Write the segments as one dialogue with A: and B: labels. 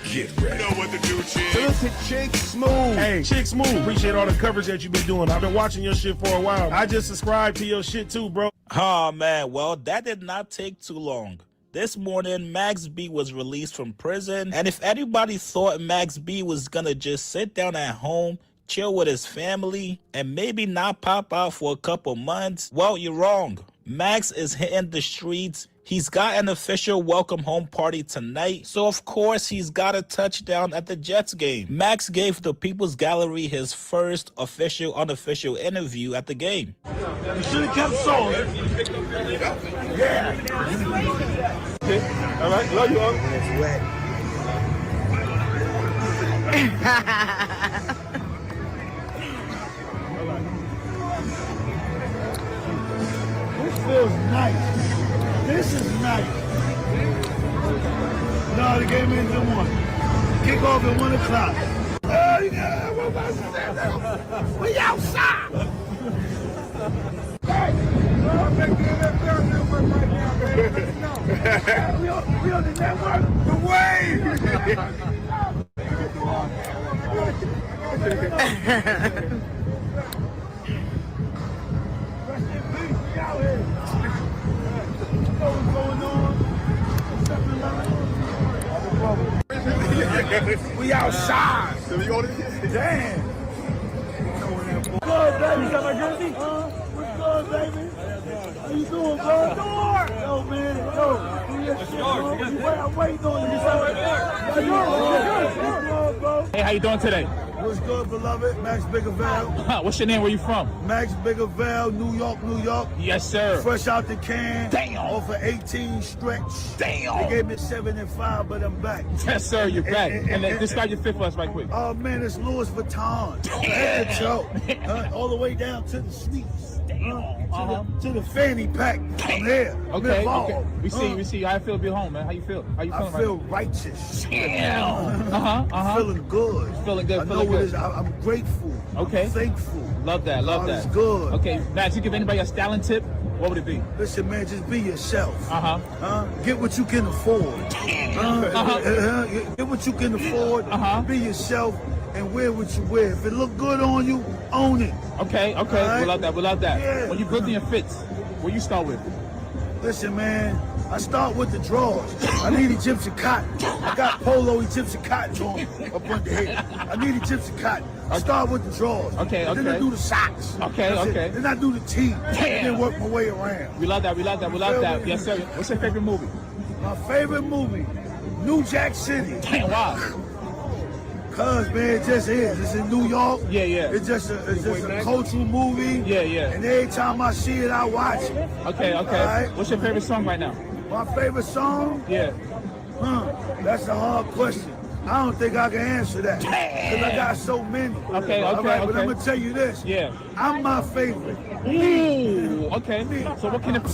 A: Get ready. You know what to do, Chick.
B: Look at Chick Smooth.
C: Hey, Chick Smooth, appreciate all the coverage that you've been doing. I've been watching your shit for a while. I just subscribed to your shit too, bro.
D: Oh man, well, that did not take too long. This morning, Max B was released from prison, and if anybody thought Max B was gonna just sit down at home, chill with his family, and maybe not pop out for a couple months, well, you're wrong. Max is hitting the streets. He's got an official welcome home party tonight, so of course he's got a touchdown at the Jets game. Max gave the People's Gallery his first official, unofficial interview at the game.
C: You should have kept song. Yeah. Okay. All right. Love you all.
B: It's wet.
C: This feels nice. This is nice. No, the game ends at 1. Kick off at 1 o'clock. Oh, yeah, what about that? We outside. Hey, we on the network. The wave. Rest in peace. We out here. What's going on? We outside. Damn. What's good, baby? You got my jersey? What's good, baby? How you doing, bro? Yo, man. Yo. I'm waiting on you. What's good, bro?
E: Hey, how you doing today?
C: What's good, beloved? Max Biggervale.
E: What's your name? Where you from?
C: Max Biggervale, New York, New York.
E: Yes, sir.
C: Fresh out the can.
E: Damn.
C: Off of 18 stretch.
E: Damn.
C: They gave me 7 and 5, but I'm back.
E: Yes, sir. You're back. And describe your fit for us right quick.
C: Oh, man, it's Louis Vuitton. Head to toe. All the way down to the sneaks. To the fanny pack. I'm here.
E: Okay.
C: Involved.
E: Okay. We see. How you feel to be home, man? How you feel? How you feeling
C: I feel righteous.
E: Damn.
C: Feeling good.
E: Feeling good.
C: I know
E: Feeling
C: what it
E: good.
C: is. I'm grateful.
E: Okay.
C: I'm thankful.
E: Love that. Love
C: God
E: that.
C: is good.
E: Okay, Max, you give anybody a styling tip? What would it be?
C: Listen, man, just be yourself.
E: Uh-huh.
C: Get what you can afford. Get what you can afford. Be yourself and wear what you wear. If it look good on you, own it.
E: Okay.
C: Right?
E: We love that. We love that.
C: Yeah.
E: When you building your fits, what you start with?
C: Listen, man, I start with the drawers. I need Egyptian cotton. I got polo Egyptian cotton on up under here. I need Egyptian cotton. I start with the drawers.
E: Okay.
C: And then I do the socks.
E: Okay.
C: That's it. Then I do the tee. And then work my way around.
E: We love that. We love that. Yes, sir. What's your favorite movie?
C: My favorite movie, New Jack City.
E: Damn, wow.
C: Cause man, it just is. It's in New York.
E: Yeah.
C: It's just a cultural movie.
E: Yeah.
C: And every time I see it, I watch it.
E: Okay.
C: Right?
E: What's your favorite song right now?
C: My favorite song?
E: Yeah.
C: That's a hard question. I don't think I can answer that. Because I got so many.
E: Okay.
C: All right, but I'm going to tell you this.
E: Yeah.
C: I'm my favorite.
E: Ooh, okay. So what kind of...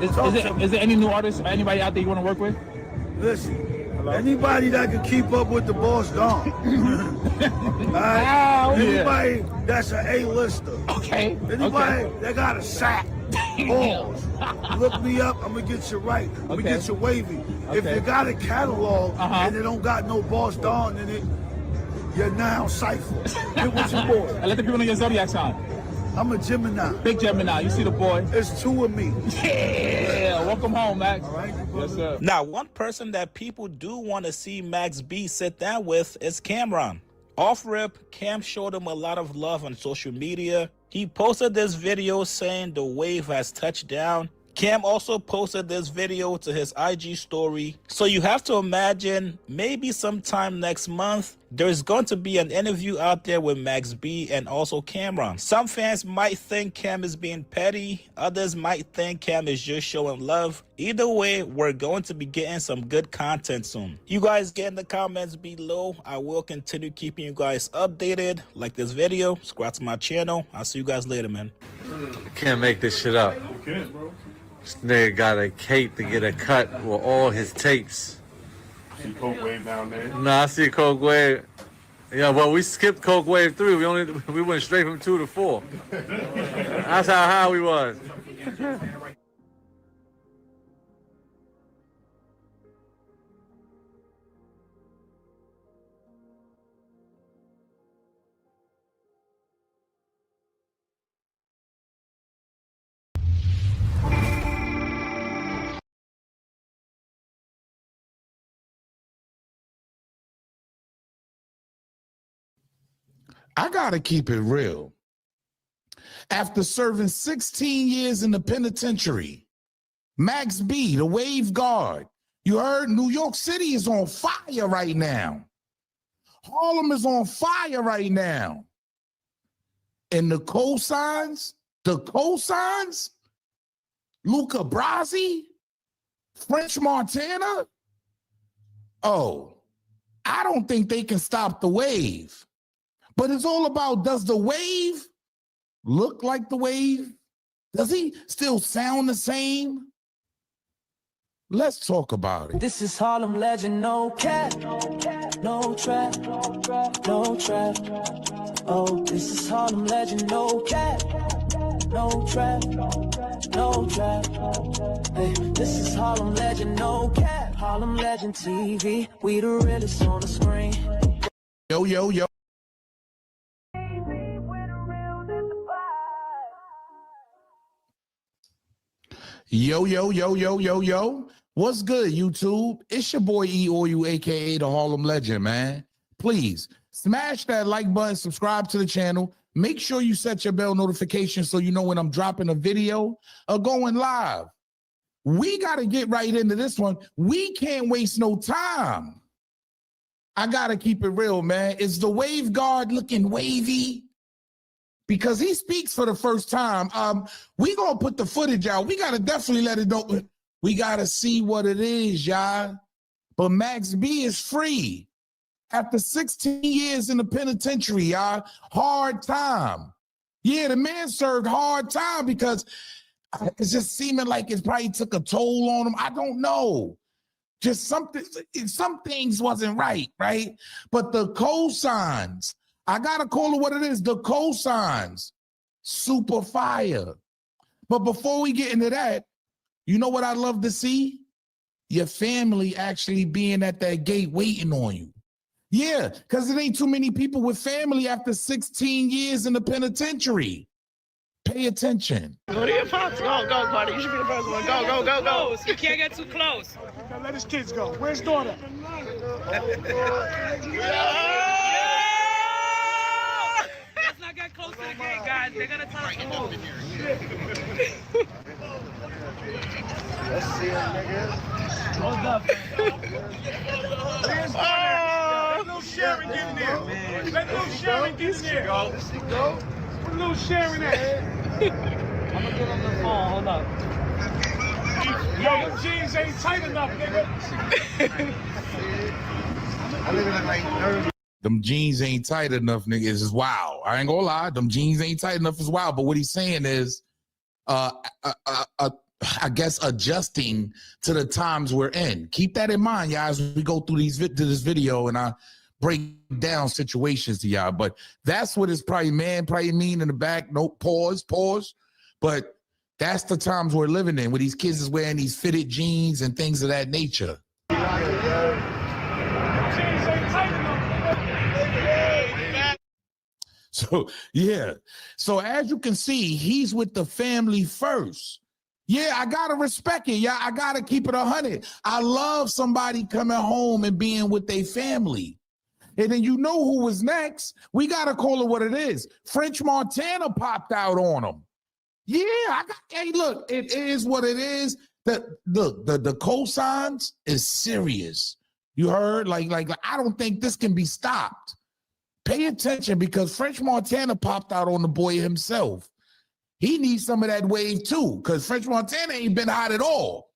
E: Is there any new artists or anybody out there you want to work with?
C: Listen, anybody that can keep up with the boss gone. Right? Anybody that's an A-lister.
E: Okay.
C: Anybody that got a sack. Balls. Look me up, I'm gonna get you right. I'm gonna get you wavy. If you got a catalog and it don't got no boss Don in it, you're now Cypher. Get with your boy.
E: And let the people know your zodiac sign.
C: I'm a Gemini.
E: Big Gemini. You see the boy.
C: There's 2 of me.
E: Yeah. Welcome home, Max.
C: All right,
E: yes, sir.
D: Now, one person that people do want to see Max B sit down with is Cameron. Off rip, Cam showed him a lot of love on social media. He posted this video saying the wave has touched down. Cam also posted this video to his IG story. So you have to imagine maybe sometime next month, there's going to be an interview out there with Max B and also Cameron. Some fans might think Cam is being petty. Others might think Cam is just showing love. Either way, we're going to be getting some good content soon. You guys get in the comments below. I will continue keeping you guys updated. Like this video, subscribe to my channel. I'll see you guys later, man.
F: Can't make this shit up.
C: You can't, bro.
F: This nigga got a cape to get a cut with all his tapes.
C: See Coke Wave down there?
F: Nah, I see Coke Wave. Yeah, well, we skipped Coke Wave 3. We went straight from 2 to 4. That's how high we was.
G: I gotta keep it real. After serving 16 years in the penitentiary, Max B, the wave guard, you heard New York City is on fire right now. Harlem is on fire right now. And the cosigns, Luca Brasi, French Montana, oh, I don't think they can stop the wave. But it's all about, does the wave look like the wave? Does he still sound the same? Let's talk about it.
H: This is Harlem legend, no cap, no trap, no trap. Oh, this is Harlem legend, no cap, no trap, no trap. Hey, this is Harlem legend, no cap. Harlem legend TV, we the realest on the screen.
G: Yo, yo, yo. Yo, yo, yo, yo, yo, yo. What's good, YouTube? It's your boy E-Oil, aka the Harlem Legend, man. Please smash that like button, subscribe to the channel. Make sure you set your bell notification so you know when I'm dropping a video or going live. We got to get right into this one. We can't waste no time. I got to keep it real, man. Is the wave guard looking wavy? Because he speaks for the first time. We gonna put the footage out. We gotta definitely let it know. We gotta see what it is, y'all. But Max B is free after 16 years in the penitentiary, y'all. Hard time. Yeah, the man served hard time because it's just seeming like it probably took a toll on him. I don't know. Just some things wasn't right? But the cosigns, I gotta call it what it is. The cosigns, super fire. But before we get into that, you know what I'd love to see? Your family actually being at that gate waiting on you. Yeah, because it ain't too many people with family after 16 years in the penitentiary. Pay attention.
I: Go to your pops. Go, Carter. You should be the first one. Go.
J: You can't get too close.
C: Let his kids go. Where's daughter?
J: Let's not get close to the gate, guys. They're gonna tell us to move.
C: Let's see him, nigga.
J: Hold up.
C: Let little Sharon get in there. Let little Sharon get in there. Go. Put little Sharon in.
J: I'm gonna get on the phone. Hold up.
C: Yo, them jeans ain't tight enough, nigga.
G: Them jeans ain't tight enough, nigga. It's wild. I ain't gonna lie. Them jeans ain't tight enough is wild. But what he's saying is, I guess adjusting to the times we're in. Keep that in mind, y'all, as we go through this video and I break down situations to y'all. But that's what it's probably mean in the back. No, pause. But that's the times we're living in, where these kids is wearing these fitted jeans and things of that nature. So, yeah. So as you can see, he's with the family first. Yeah, I got to respect it. Yeah, I got to keep it 100. I love somebody coming home and being with their family. And then you know who was next. We got to call it what it is. French Montana popped out on him. Yeah, hey, look, it is what it is. The cosigns is serious. You heard? Like, I don't think this can be stopped. Pay attention, because French Montana popped out on the boy himself. He needs some of that wave too, because French Montana ain't been hot at all.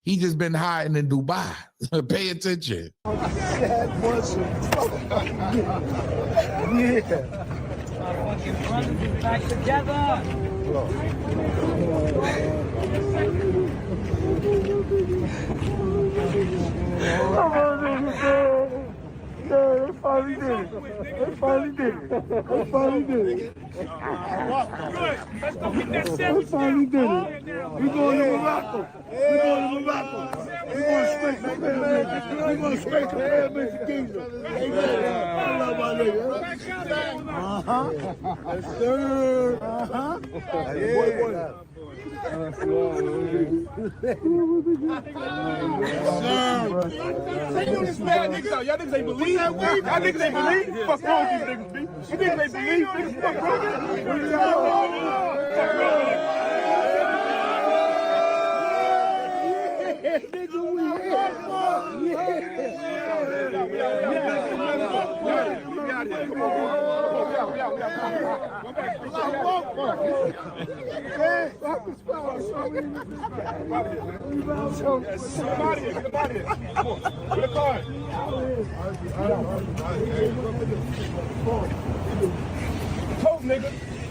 G: He just been hiding in Dubai. Pay attention.
J: Back together.
C: They finally did it.
J: Let's go get that
C: That's
J: sandwich
C: how
J: down.
C: you did
J: Oh,
C: it.
J: down.
C: We going to Morocco. We going to Morocco. We going straight to Fairbanks. We going straight to Fairbanks, Kingdom. I love my nigga. Yes, sir. Yeah.
B: They do this bad niggas. Y'all niggas ain't believe. Y'all niggas ain't believe. Fuck wrong with these niggas, B. You niggas ain't believe. Niggas fuck wrong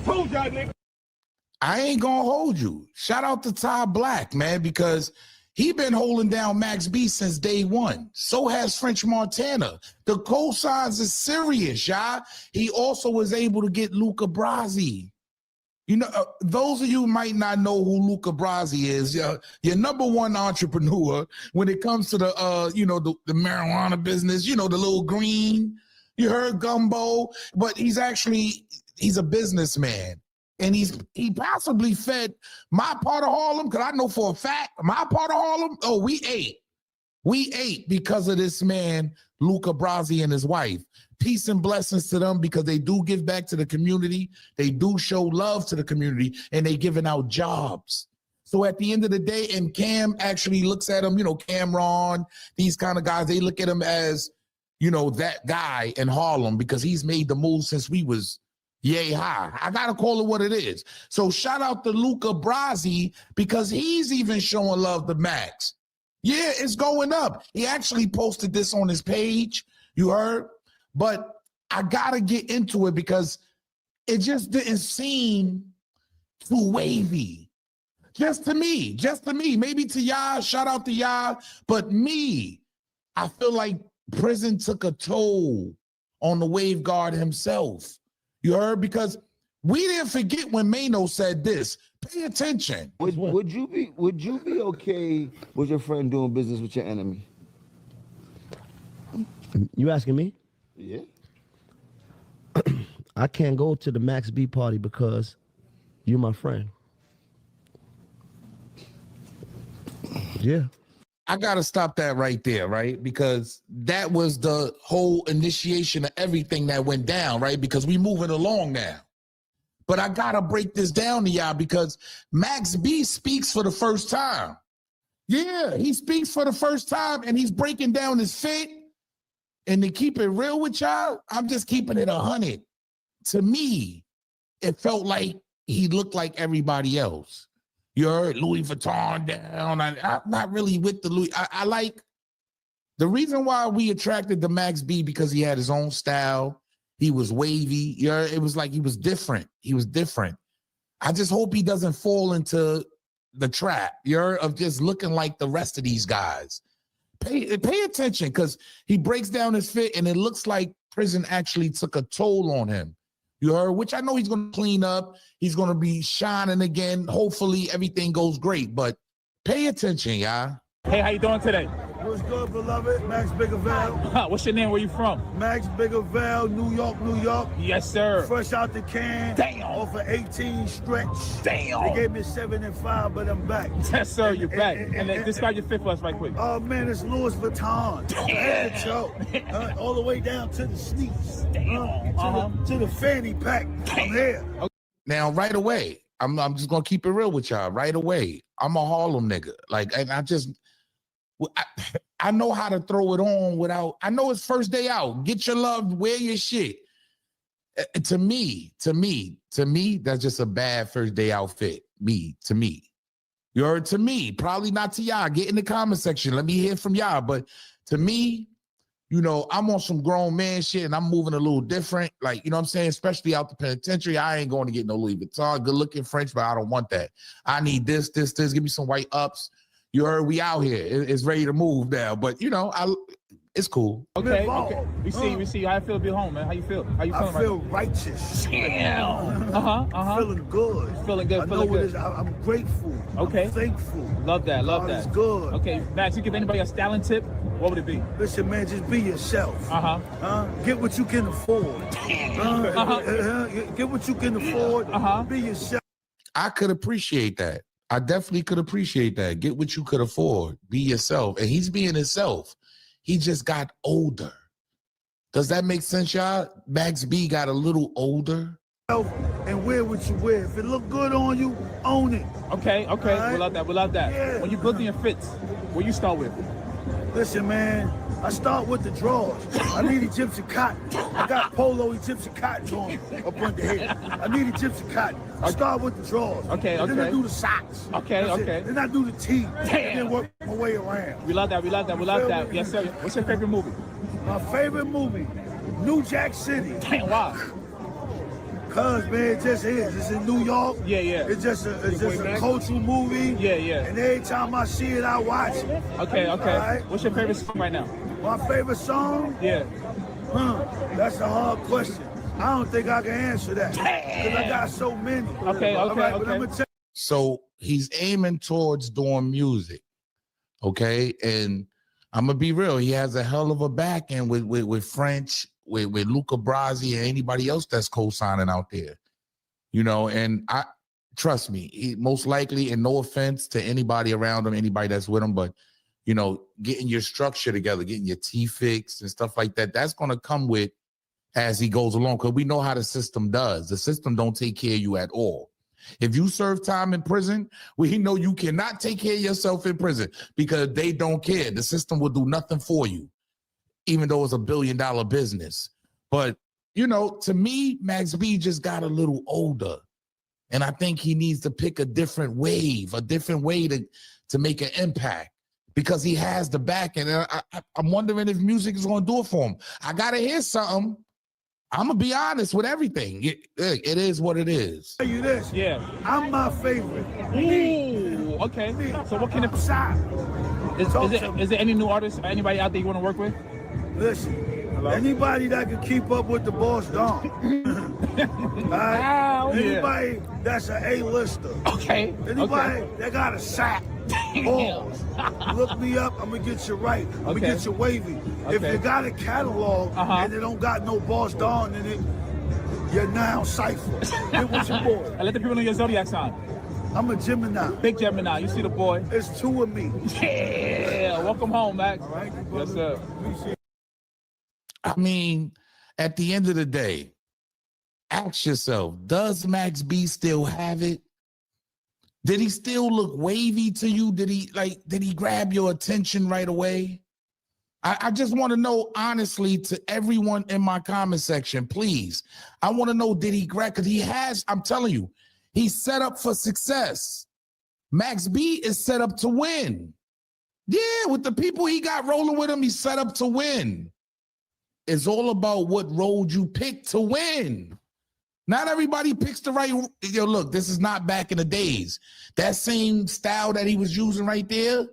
B: Told y'all niggas.
G: I ain't gonna hold you. Shout out to Ty Black, man, because he been holding down Max B since day one. So has French Montana. The cosigns is serious, y'all. He also was able to get Luca Brasi. You know, those of you who might not know who Luca Brasi is, your number one entrepreneur when it comes to the, the marijuana business, the little green, you heard Gumbo, but he's a businessman. And he possibly fed my part of Harlem, because I know for a fact, my part of Harlem, we ate. We ate because of this man, Luca Brasi and his wife. Peace and blessings to them, because they do give back to the community. They do show love to the community, and they giving out jobs. So at the end of the day, and Cam actually looks at him, Cameron, these kind of guys, they look at him as, that guy in Harlem, because he's made the move since we was yay high. I gotta call it what it is. So shout out to Luca Brasi, because he's even showing love to Max. Yeah, it's going up. He actually posted this on his page, you heard? But I gotta get into it because it just didn't seem too wavy. Just to me. Maybe to y'all, shout out to y'all, but me, I feel like prison took a toll on the wave guard himself. You heard? Because we didn't forget when Mano said this. Pay attention.
B: Would you be okay with your friend doing business with your enemy?
K: You asking me?
B: Yeah.
K: I can't go to the Max B party because you're my friend. Yeah.
G: I got to stop that right there, right? Because that was the whole initiation of everything that went down, right? Because we moving along now. But I got to break this down to y'all because Max B speaks for the first time. Yeah, he speaks for the first time and he's breaking down his fit. And to keep it real with y'all, I'm just keeping it 100. To me, it felt like he looked like everybody else. You heard Louis Vuitton down. I'm not really with the Louis. I like the reason why we attracted to Max B because he had his own style. He was wavy. You heard, it was like he was different. He was different. I just hope he doesn't fall into the trap, you heard, of just looking like the rest of these guys. Pay attention because he breaks down his fit and it looks like prison actually took a toll on him. You heard, which I know he's going to clean up. He's going to be shining again. Hopefully everything goes great, but pay attention, y'all.
E: Hey, how you doing today?
C: What's good, beloved? Max Biggervale.
E: What's your name? Where you from?
C: Max Biggervale, New York, New York.
E: Yes, sir.
C: Fresh out the can.
E: Damn.
C: Off of 18 stretch.
E: Damn.
C: They gave me 7 and 5, but I'm back.
E: Yes, sir. You're back. And describe your fit for us right quick.
C: Oh, man, it's Louis Vuitton. Head to toe. All the way down to the sneaks. To the fanny pack. I'm here.
G: Now, right away, I'm just going to keep it real with y'all. Right away, I'm a Harlem nigga. Like, and I know how to throw it on without, I know it's first day out. Get your love, wear your shit. To me, that's just a bad first day outfit. To me. You heard? To me, probably not to y'all. Get in the comment section. Let me hear from y'all. But to me, you know, I'm on some grown man shit and I'm moving a little different. Like, you know what I'm saying? Especially out the penitentiary. I ain't going to get no Louis Vuitton. Good looking French, but I don't want that. I need this. Give me some white ups. You heard, we out here. It's ready to move now. But, you know, It's cool.
E: Okay, okay. We see. How you feel to be home, man? How you feel? How you feeling
C: I feel righteous.
E: Damn.
C: Feeling good.
E: Feeling good.
C: I
E: Feeling
C: know it
E: good.
C: is. I'm grateful.
E: Okay.
C: I'm thankful.
E: Love that. Love
C: God
E: that.
C: is good.
E: Okay, Max, you give anybody a styling tip? What would it be?
C: Listen, man, just be yourself. Get what you can afford. Get what you can afford. Be yourself.
G: I could appreciate that. I definitely could appreciate that. Get what you could afford. Be yourself. And he's being himself. He just got older. Does that make sense, y'all? Max B got a little older.
C: And wear what you wear. If it look good on you, own it.
E: Okay.
C: Right?
E: We love that. We love that.
C: Yeah.
E: When you building your fits, where you start with?
C: Listen, man, I start with the drawers. I need Egyptian cotton. I got polo Egyptian cotton on up under here. I need Egyptian cotton. I start with the drawers.
E: Okay.
C: Then I do the socks.
E: Okay.
C: Then I do the tee. And then work my way around.
E: We love that. We love that. Yes, sir. What's your favorite movie?
C: My favorite movie, New Jack City.
E: Damn, wow.
C: Cause man, it just is. It's in New York.
E: Yeah.
C: It's just a cultural movie.
E: Yeah.
C: And every time I see it, I watch it.
E: Okay.
C: Right?
E: What's your favorite song right now?
C: My favorite song?
E: Yeah.
C: That's a hard question. I don't think I can answer that. Because I got so many.
E: Okay.
C: All right, but I'm gonna tell
G: So he's aiming towards doing music. Okay. And I'm gonna be real. He has a hell of a back end with French, with Luca Brasi and anybody else that's co-signing out there. You know, and I trust me, he most likely, and no offense to anybody around him, anybody that's with him, but you know, getting your structure together, getting your T fixed and stuff like that, that's gonna come with as he goes along, because we know how the system does. The system don't take care of you at all. If you serve time in prison, we know you cannot take care of yourself in prison because they don't care. The system will do nothing for you, even though it's $1 billion business. But, you know, to me, Max B just got a little older. And I think he needs to pick a different way to make an impact because he has the back. And I'm wondering if music is going to do it for him. I got to hear something. I'm going to be honest with everything. It is what it is.
C: you this.
E: Yeah.
C: I'm my favorite.
E: Ooh, okay. So what can it is there any new artists or anybody out there you want to work with?
C: Listen, anybody that can keep up with the boss Don. Anybody that's an A-lister.
E: Okay.
C: Anybody that got a sack. Balls. Look me up, I'm gonna get you right. I'm gonna get you wavy. If you got a catalog and it don't got no boss Don in it, you're now Cypher. Get with your boy.
E: I let the people know your zodiac sign.
C: I'm a Gemini.
E: Big Gemini. You see the boy.
C: It's two of me.
E: Yeah. Welcome home, Max.
C: All right,
E: yes, sir.
G: I mean, at the end of the day, ask yourself, does Max B still have it? Did he still look wavy to you? Did he grab your attention right away? I just want to know, honestly, to everyone in my comment section, please. I want to know, did he grab, because he has, I'm telling you, he's set up for success. Max B is set up to win. Yeah, with the people he got rolling with him, he's set up to win. It's all about what road you pick to win. Not everybody picks the right. Yo, look, this is not back in the days. That same style that he was using right there,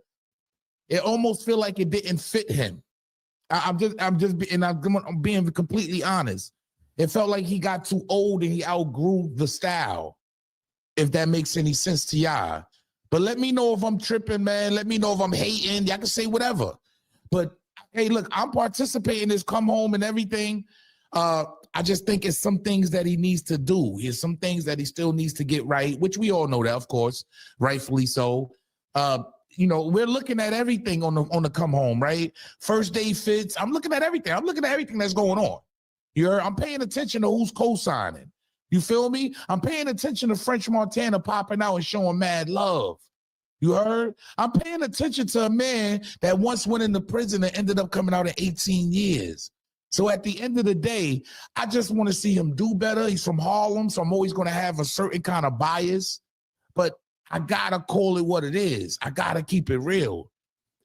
G: it almost feel like it didn't fit him. I'm being completely honest. It felt like he got too old and he outgrew the style. If that makes any sense to y'all. But let me know if I'm tripping, man. Let me know if I'm hating. Y'all can say whatever. But hey, look, I'm participating in this come home and everything. I just think it's some things that he needs to do. There's some things that he still needs to get right, which we all know that, of course, rightfully so. You know, we're looking at everything on the come home, right? First day fits. I'm looking at everything. I'm looking at everything that's going on. I'm paying attention to who's co-signing. You feel me? I'm paying attention to French Montana popping out and showing mad love. You heard? I'm paying attention to a man that once went into prison and ended up coming out in 18 years. So at the end of the day, I just want to see him do better. He's from Harlem, so I'm always going to have a certain kind of bias. But I got to call it what it is. I got to keep it real.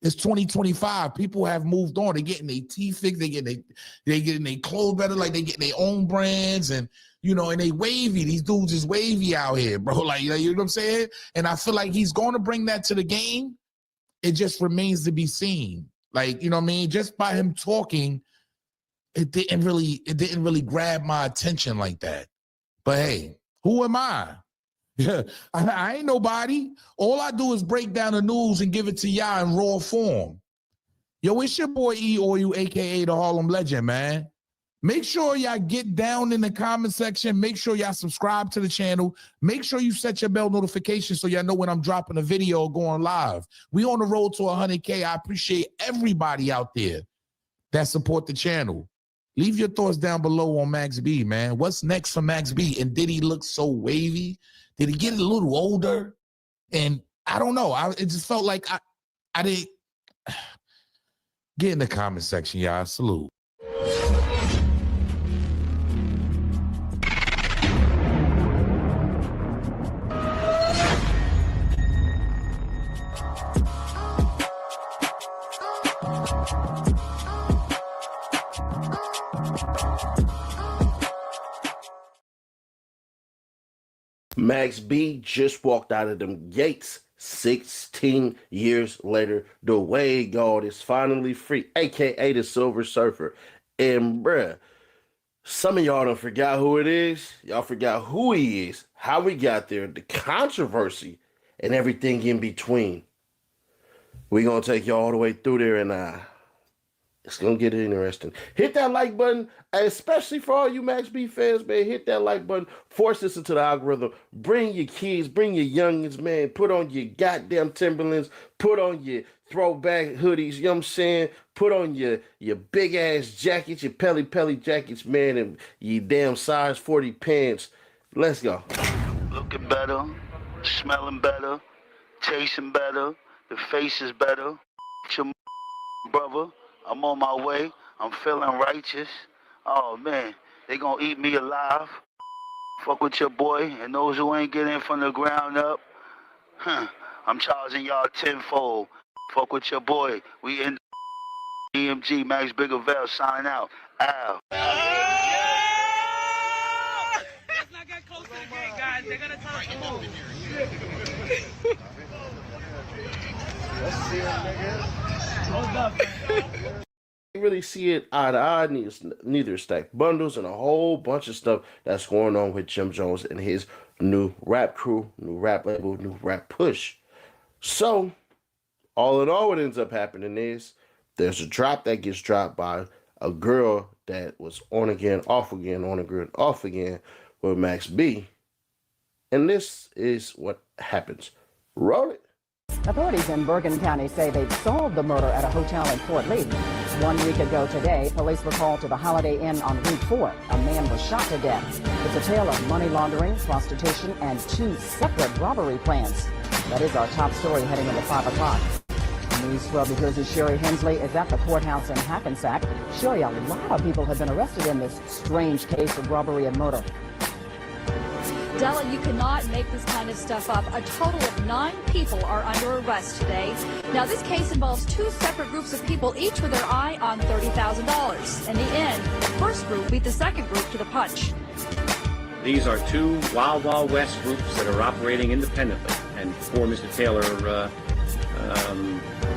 G: It's 2025. People have moved on. They're getting their teeth fixed. They're getting their clothes better, like they're getting their own brands. And, you know, and they wavy. These dudes is wavy out here, bro. Like, you know what I'm saying? And I feel like he's going to bring that to the game. It just remains to be seen. Like, you know what I mean? Just by him talking, it didn't really grab my attention like that. But hey, who am I? Yeah, I ain't nobody. All I do is break down the news and give it to y'all in raw form. Yo, it's your boy E-Oil, aka the Harlem Legend, man. Make sure y'all get down in the comment section. Make sure y'all subscribe to the channel. Make sure you set your bell notification so y'all know when I'm dropping a video or going live. We on the road to 100K. I appreciate everybody out there that support the channel. Leave your thoughts down below on Max B, man. What's next for Max B? And did he look so wavy? Did he get a little older? And I don't know. It just felt like I didn't. Get in the comment section, y'all. Salute.
L: Max B just walked out of them gates 16 years later. The Wade God is finally free, aka the Silver Surfer. And bruh, some of y'all don't forgot who it is. Y'all forgot who he is, how we got there, the controversy, and everything in between. We're gonna take y'all all the way through there, and it's gonna get interesting. Hit that like button, especially for all you Max B fans, man. Hit that like button. Force this into the algorithm. Bring your kids, bring your youngins, man. Put on your goddamn Timberlands. Put on your throwback hoodies, you know what I'm saying? Put on your big ass jackets, your pelly jackets, man, and your damn size 40 pants. Let's go.
C: Looking better, smelling better, tasting better, the face is better. Your brother, I'm on my way. I'm feeling righteous. Oh, man, they gonna eat me alive. Fuck with your boy, and those who ain't getting from the ground up, I'm charging y'all tenfold. Fuck with your boy. We in EMG, Max Biggerville, signing out. Ow.
J: Let's not get close to the gate, guys. They're gonna tell us to move.
L: Let's see it, nigga. Really see it eye to eye, neither stacked bundles and a whole bunch of stuff that's going on with Jim Jones and his new rap crew, new rap label, new rap push. So, all in all, what ends up happening is there's a drop that gets dropped by a girl that was on again, off again, on again, off again with Max B. And this is what happens. Roll it.
M: Authorities in Bergen County say they've solved the murder at a hotel in Fort Lee. 1 week ago today, police were called to the Holiday Inn on Route 4. A man was shot to death. It's a tale of money laundering, prostitution, and 2 separate robbery plans. That is our top story heading into 5 o'clock. News 12 New Jersey Sherry Hensley is at the courthouse in Hackensack. Sherry, a lot of people have been arrested in this strange case of robbery and murder.
N: Della, you cannot make this kind of stuff up. A total of 9 people are under arrest today. Now, this case involves 2 separate groups of people, each with their eye on $30,000. In the end, the first group beat the second group to the punch.
O: These are 2 Wild Wild West groups that are operating independently. And poor Mr. Taylor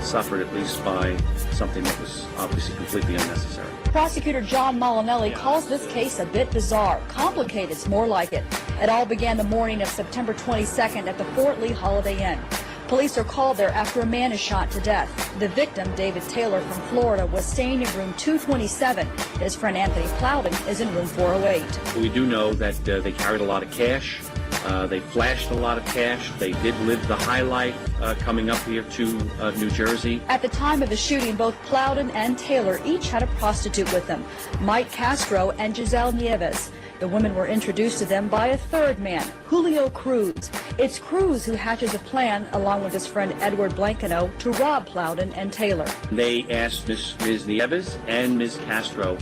O: suffered at least by something that was obviously completely unnecessary.
N: Prosecutor John Molinelli calls this case a bit bizarre. Complicated's more like it. It all began the morning of September 22nd at the Fort Lee Holiday Inn. Police are called there after a man is shot to death. The victim, David Taylor from Florida, was staying in room 227. His friend Anthony Plowden is in room 408.
O: We do know that they carried a lot of cash. They flashed a lot of cash. They did live the high life coming up here to New Jersey.
N: At the time of the shooting, both Plowden and Taylor each had a prostitute with them, Mike Castro and Giselle Nieves. The women were introduced to them by a third man, Julio Cruz. It's Cruz who hatches a plan, along with his friend Edward Blankenau, to rob Plowden and Taylor.
O: They asked Ms. Nieves and Ms. Castro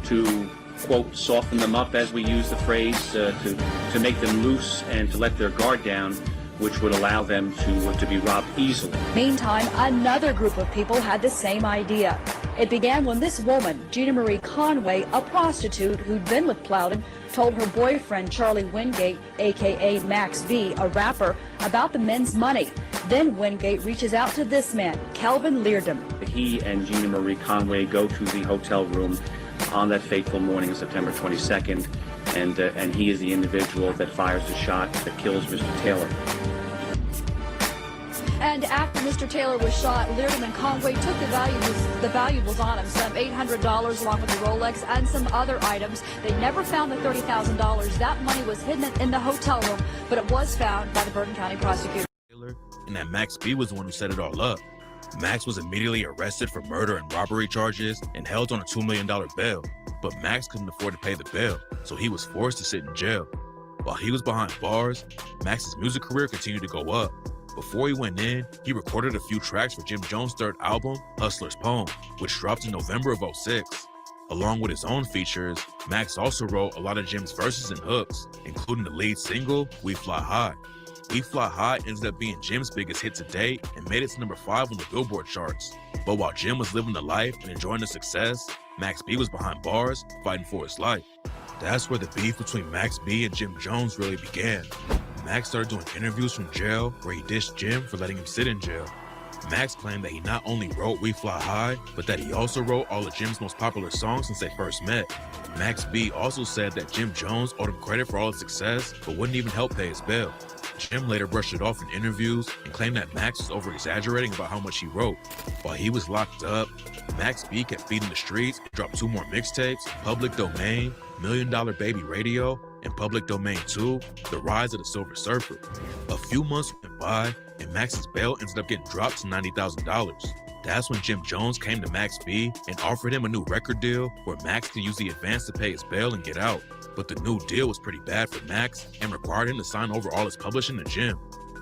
O: to, quote, soften them up, as we use the phrase, to make them loose and to let their guard down, which would allow them to be robbed easily.
N: Meantime, another group of people had the same idea. It began when this woman, Gina Marie Conway, a prostitute who'd been with Plowden, told her boyfriend Charlie Wingate, aka Max B, a rapper, about the men's money. Then Wingate reaches out to this man, Calvin Leardom.
O: He and Gina Marie Conway go to the hotel room on that fateful morning of September 22nd, and he is the individual that fires the shot that kills Mr. Taylor.
N: And after Mr. Taylor was shot, Leardom and Conway took the valuables on him, some $800 along with the Rolex and some other items. They never found the $30,000. That money was hidden in the hotel room, but it was found by the Bergen County prosecutor.
P: And that Max B was the one who set it all up. Max was immediately arrested for murder and robbery charges and held on a $2 million bail. But Max couldn't afford to pay the bail, so he was forced to sit in jail. While he was behind bars, Max's music career continued to go up. Before he went in, he recorded a few tracks for Jim Jones' third album, Hustler's Poem, which dropped in November of '06. Along with his own features, Max also wrote a lot of Jim's verses and hooks, including the lead single, We Fly High. We Fly High ended up being Jim's biggest hit to date and made it to number 5 on the Billboard charts. But while Jim was living the life and enjoying the success, Max B was behind bars, fighting for his life. That's where the beef between Max B and Jim Jones really began. Max started doing interviews from jail where he dished Jim for letting him sit in jail. Max claimed that he not only wrote We Fly High, but that he also wrote all of Jim's most popular songs since they first met. Max B also said that Jim Jones owed him credit for all his success, but wouldn't even help pay his bail. Jim later brushed it off in interviews and claimed that Max was over-exaggerating about how much he wrote. While he was locked up, Max B kept feeding the streets and dropped 2 more mixtapes, Public Domain, $1 Million Baby Radio, and Public Domain 2, The Rise of the Silver Surfer. A few months went by, and Max's bail ended up getting dropped to $90,000. That's when Jim Jones came to Max B and offered him a new record deal where Max could use the advance to pay his bail and get out. But the new deal was pretty bad for Max and required him to sign over all his publishing to Jim.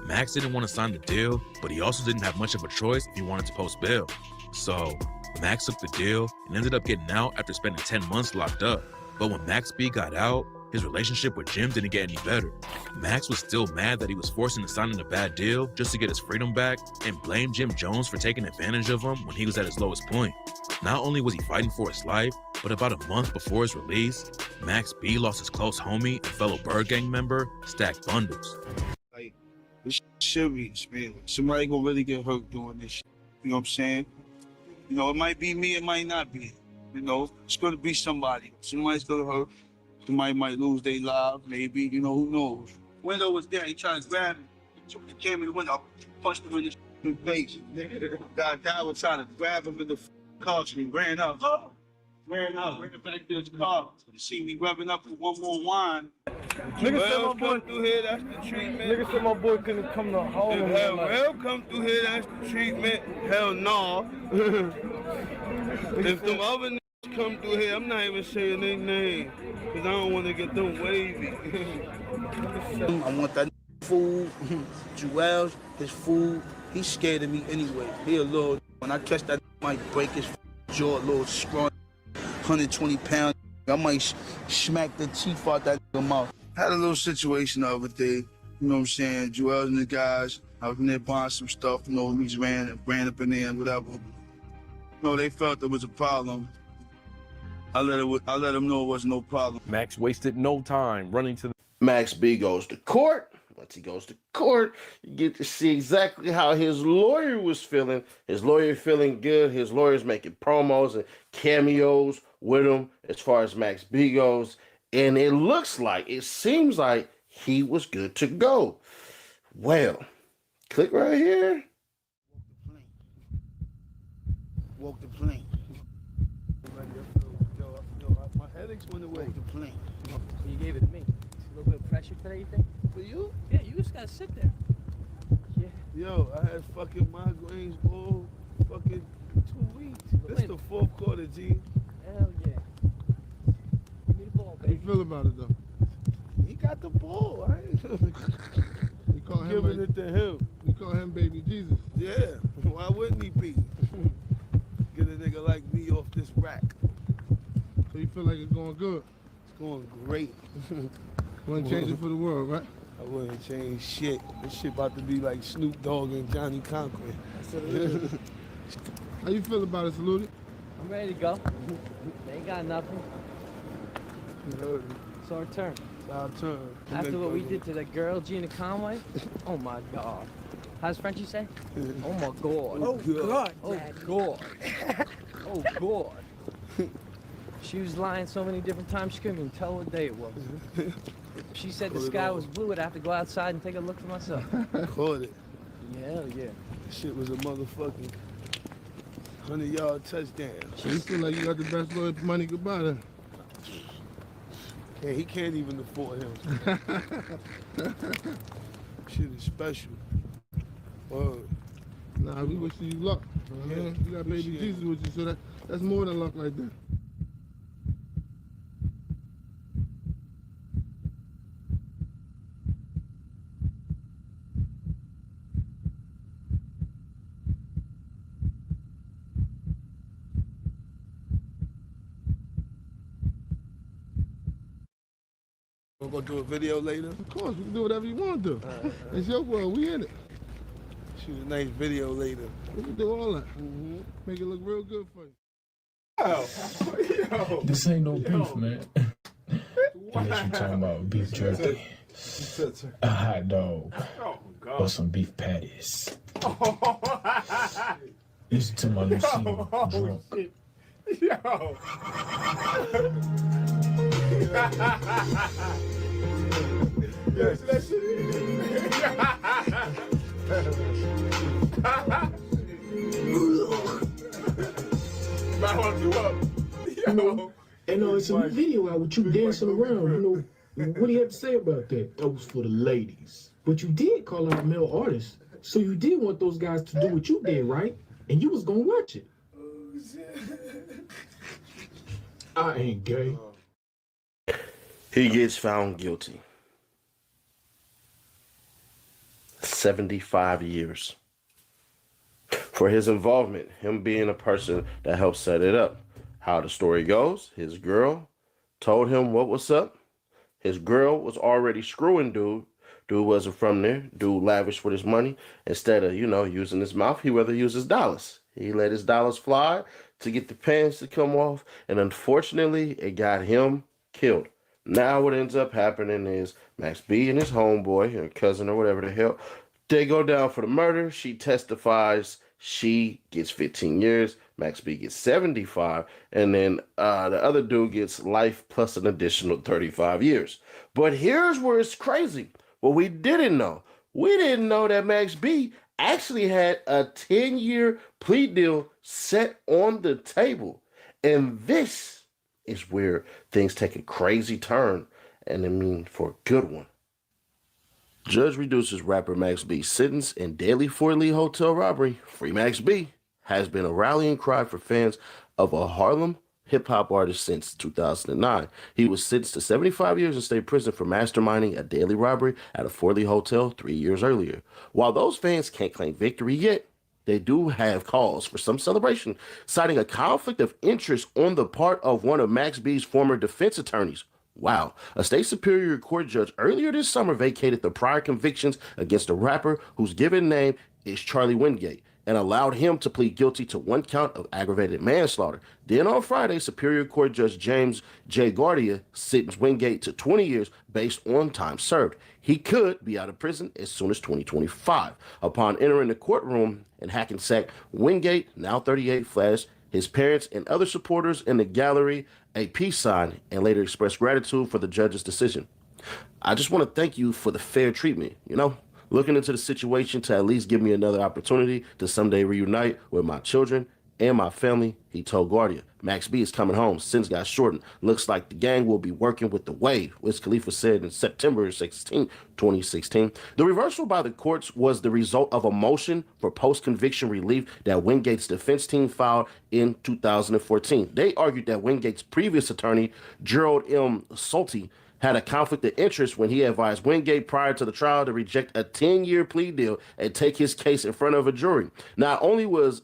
P: Max didn't want to sign the deal, but he also didn't have much of a choice if he wanted to post bail. So Max took the deal and ended up getting out after spending 10 months locked up. But when Max B got out, his relationship with Jim didn't get any better. Max was still mad that he was forced into signing a bad deal just to get his freedom back and blamed Jim Jones for taking advantage of him when he was at his lowest point. Not only was he fighting for his life, but about a month before his release, Max B lost his close homie and fellow Bird Gang member, Stack Bundles.
C: Like, this serious, man. Somebody gonna really get hurt doing this shit. You know what I'm saying? You know, it might be me, it might not be. You know, it's gonna be somebody. Somebody's gonna hurt. Somebody might lose their life, maybe, you know, who knows. Window was there, he tried to grab me. He came in the window, punched him in the face. Guy was trying to grab him in the car, so he ran up. Ran back to his car. You see me rubbing up with one more wine.
B: Nigga said my boy through here, that's the treatment. Nigga said my boy couldn't come to home. If hell well come through here, that's the treatment. Hell no. If them other niggas come through here, I'm not even saying their name, because I don't want to get them wavy.
C: I want that food. Joel, his food, he's scared of me anyway. He a little, when I catch that, I might break his jaw, a little strong, 120 pounds. I might smack the teeth out that mouth. Had a little situation the other day, you know what I'm saying? Joel and the guys, I was in there buying some stuff, you know, we just ran up in there and whatever. You know, they felt there was a problem. I let them know it wasn't no problem.
Q: Max wasted no time running to the...
L: Max B goes to court. Once he goes to court, you get to see exactly how his lawyer was feeling. His lawyer feeling good. His lawyer's making promos and cameos with him as far as Max B goes. And it seems like he was good to go. Well, click right here.
C: Walk the plane. My headaches went away. Walk the plane.
R: You gave it to me. A little bit of pressure today, you think?
C: For you?
R: Yeah, you just gotta sit there. Yeah.
C: Yo, I had fucking migraines all fucking 2 weeks. This is the 4th quarter, G.
R: Hell yeah. Give me the ball, baby.
B: How you feel about it, though?
C: He got the ball, right?
B: You call him
C: giving it to him.
B: You call him Baby Jesus.
C: Yeah, why wouldn't he be? Get a nigga like me off this rack.
B: So you feel like it's going good?
C: It's going great.
B: Wouldn't change it for the world, right?
C: I wouldn't change shit. This shit about to be like Snoop Dogg and Johnny Conquer.
B: How you feel about it, Saluti?
R: I'm ready to go. They ain't got nothing. It's our turn.
B: It's our turn.
R: After what we did to that girl, Gina Conway, oh my God. How's Frenchie say? Oh my God.
B: Oh, God.
R: Oh God. Oh God. She was lying so many different times she couldn't even tell what day it was. She said the sky was blue. I'd have to go outside and take a look for myself.
B: Caught it.
R: Hell yeah.
B: Shit was a motherfucking 100-yard touchdown.
C: You feel like you got the best lawyer for money goodbye then?
B: Yeah, he can't even afford him. Shit is special. Word.
C: Nah, we wish you luck.
B: Yeah,
C: you got baby Jesus with you, so that's more than luck right there.
B: We're gonna do a video later.
C: Of course, we can do whatever you want to do. It's your world, we in it.
B: Shoot a nice video later.
C: We can do all that. Make it look real good for you.
E: This ain't no beef, man. Unless you talking about beef jerky, a hot dog, or some beef patties. Listen to my new single, Drunk.
C: Yo. Yes, that shit. Might want to do up. Yo.
S: And it's a video out with you dancing around. You know, what do you have to say about that? That was for the ladies. But you did call out a male artist, so you did want those guys to do what you did, right? And you was gonna watch it. I ain't gay.
L: He gets found guilty. 75 years. For his involvement, him being a person that helped set it up. How the story goes, his girl told him what was up. His girl was already screwing dude. Dude wasn't from there. Dude lavished with his money. Instead of, using his mouth, he rather use his dollars. He let his dollars fly to get the pants to come off. And unfortunately, it got him killed. Now what ends up happening is Max B and his homeboy, or cousin or whatever the hell, they go down for the murder. She testifies. She gets 15 years. Max B gets 75. And then the other dude gets life plus an additional 35 years. But here's where it's crazy. What we didn't know. We didn't know that Max B actually had a 10-year plea deal set on the table. And this is where things take a crazy turn. And I mean, for a good one. Judge reduces rapper Max B's sentence in Daily Fort Lee hotel robbery. Free Max B has been a rallying cry for fans of a Harlem hip-hop artist since 2009. He was sentenced to 75 years in state prison for masterminding a daily robbery at a Fort Lee hotel 3 years earlier. While those fans can't claim victory yet, they do have cause for some celebration, citing a conflict of interest on the part of one of Max B's former defense attorneys. Wow. A state superior court judge earlier this summer vacated the prior convictions against a rapper whose given name is Charlie Wingate and allowed him to plead guilty to 1 count of aggravated manslaughter. Then on Friday, Superior Court Judge James J. Guardia sentenced Wingate to 20 years based on time served. He could be out of prison as soon as 2025. Upon entering the courtroom in Hackensack, Wingate, now 38, flashed his parents and other supporters in the gallery a peace sign and later expressed gratitude for the judge's decision. I just want to thank you for the fair treatment, looking into the situation to at least give me another opportunity to someday reunite with my children and my family, he told Guardia. Max B is coming home. Sentence got shortened. Looks like the gang will be working with the wave, Wiz Khalifa said in September 16, 2016. The reversal by the courts was the result of a motion for post-conviction relief that Wingate's defense team filed in 2014. They argued that Wingate's previous attorney, Gerald M. Solti, had a conflict of interest when he advised Wingate prior to the trial to reject a 10-year plea deal and take his case in front of a jury. Not only was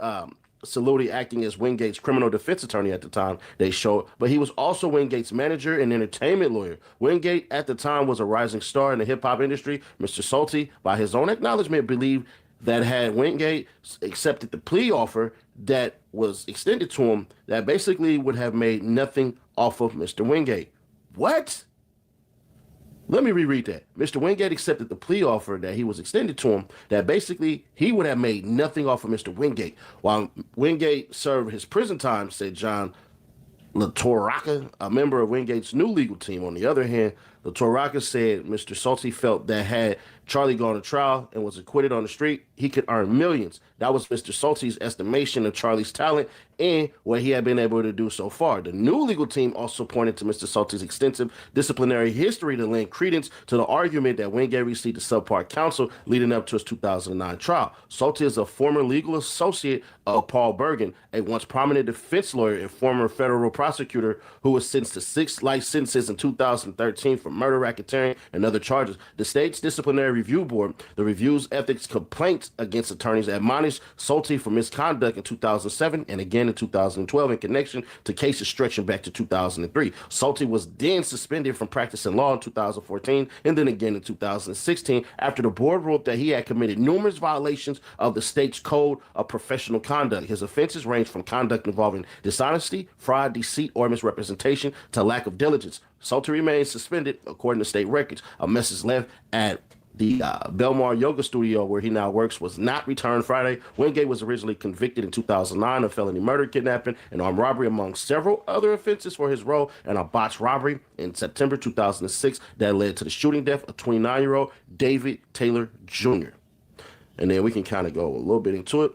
L: Saludi acting as Wingate's criminal defense attorney at the time they showed, but he was also Wingate's manager and entertainment lawyer. Wingate at the time was a rising star in the hip-hop industry. Mr. Solti, by his own acknowledgement, believed that had Wingate accepted the plea offer that was extended to him, that basically would have made nothing off of Mr. Wingate. What? Let me reread that. Mr. Wingate accepted the plea offer that he was extended to him, that basically he would have made nothing off of Mr. Wingate. While Wingate served his prison time, said John LaTorraca, a member of Wingate's new legal team. On the other hand, LaTorraca said Mr. Salty felt that had Charlie gone to trial and was acquitted on the street, he could earn millions. That was Mr. Salty's estimation of Charlie's talent and what he had been able to do so far. The new legal team also pointed to Mr. Salty's extensive disciplinary history to lend credence to the argument that Wingate received a subpar counsel leading up to his 2009 trial. Salty is a former legal associate of Paul Bergen, a once prominent defense lawyer and former federal prosecutor who was sentenced to 6 life sentences in 2013 for murder, racketeering, and other charges. The state's disciplinary review board, the review's ethics complaints against attorneys, admonished Salty for misconduct in 2007 and again in 2012 in connection to cases stretching back to 2003. Salty was then suspended from practicing law in 2014 and then again in 2016 after the board ruled that he had committed numerous violations of the state's code of professional conduct. His offenses range from conduct involving dishonesty, fraud, deceit, or misrepresentation to lack of diligence. Salty remains suspended, according to state records. A message left at the Belmar Yoga Studio, where he now works, was not returned Friday. Wingate was originally convicted in 2009 of felony murder, kidnapping, and armed robbery, among several other offenses for his role in a botched robbery in September 2006 that led to the shooting death of 29-year-old David Taylor Jr. And then we can kind of go a little bit into it.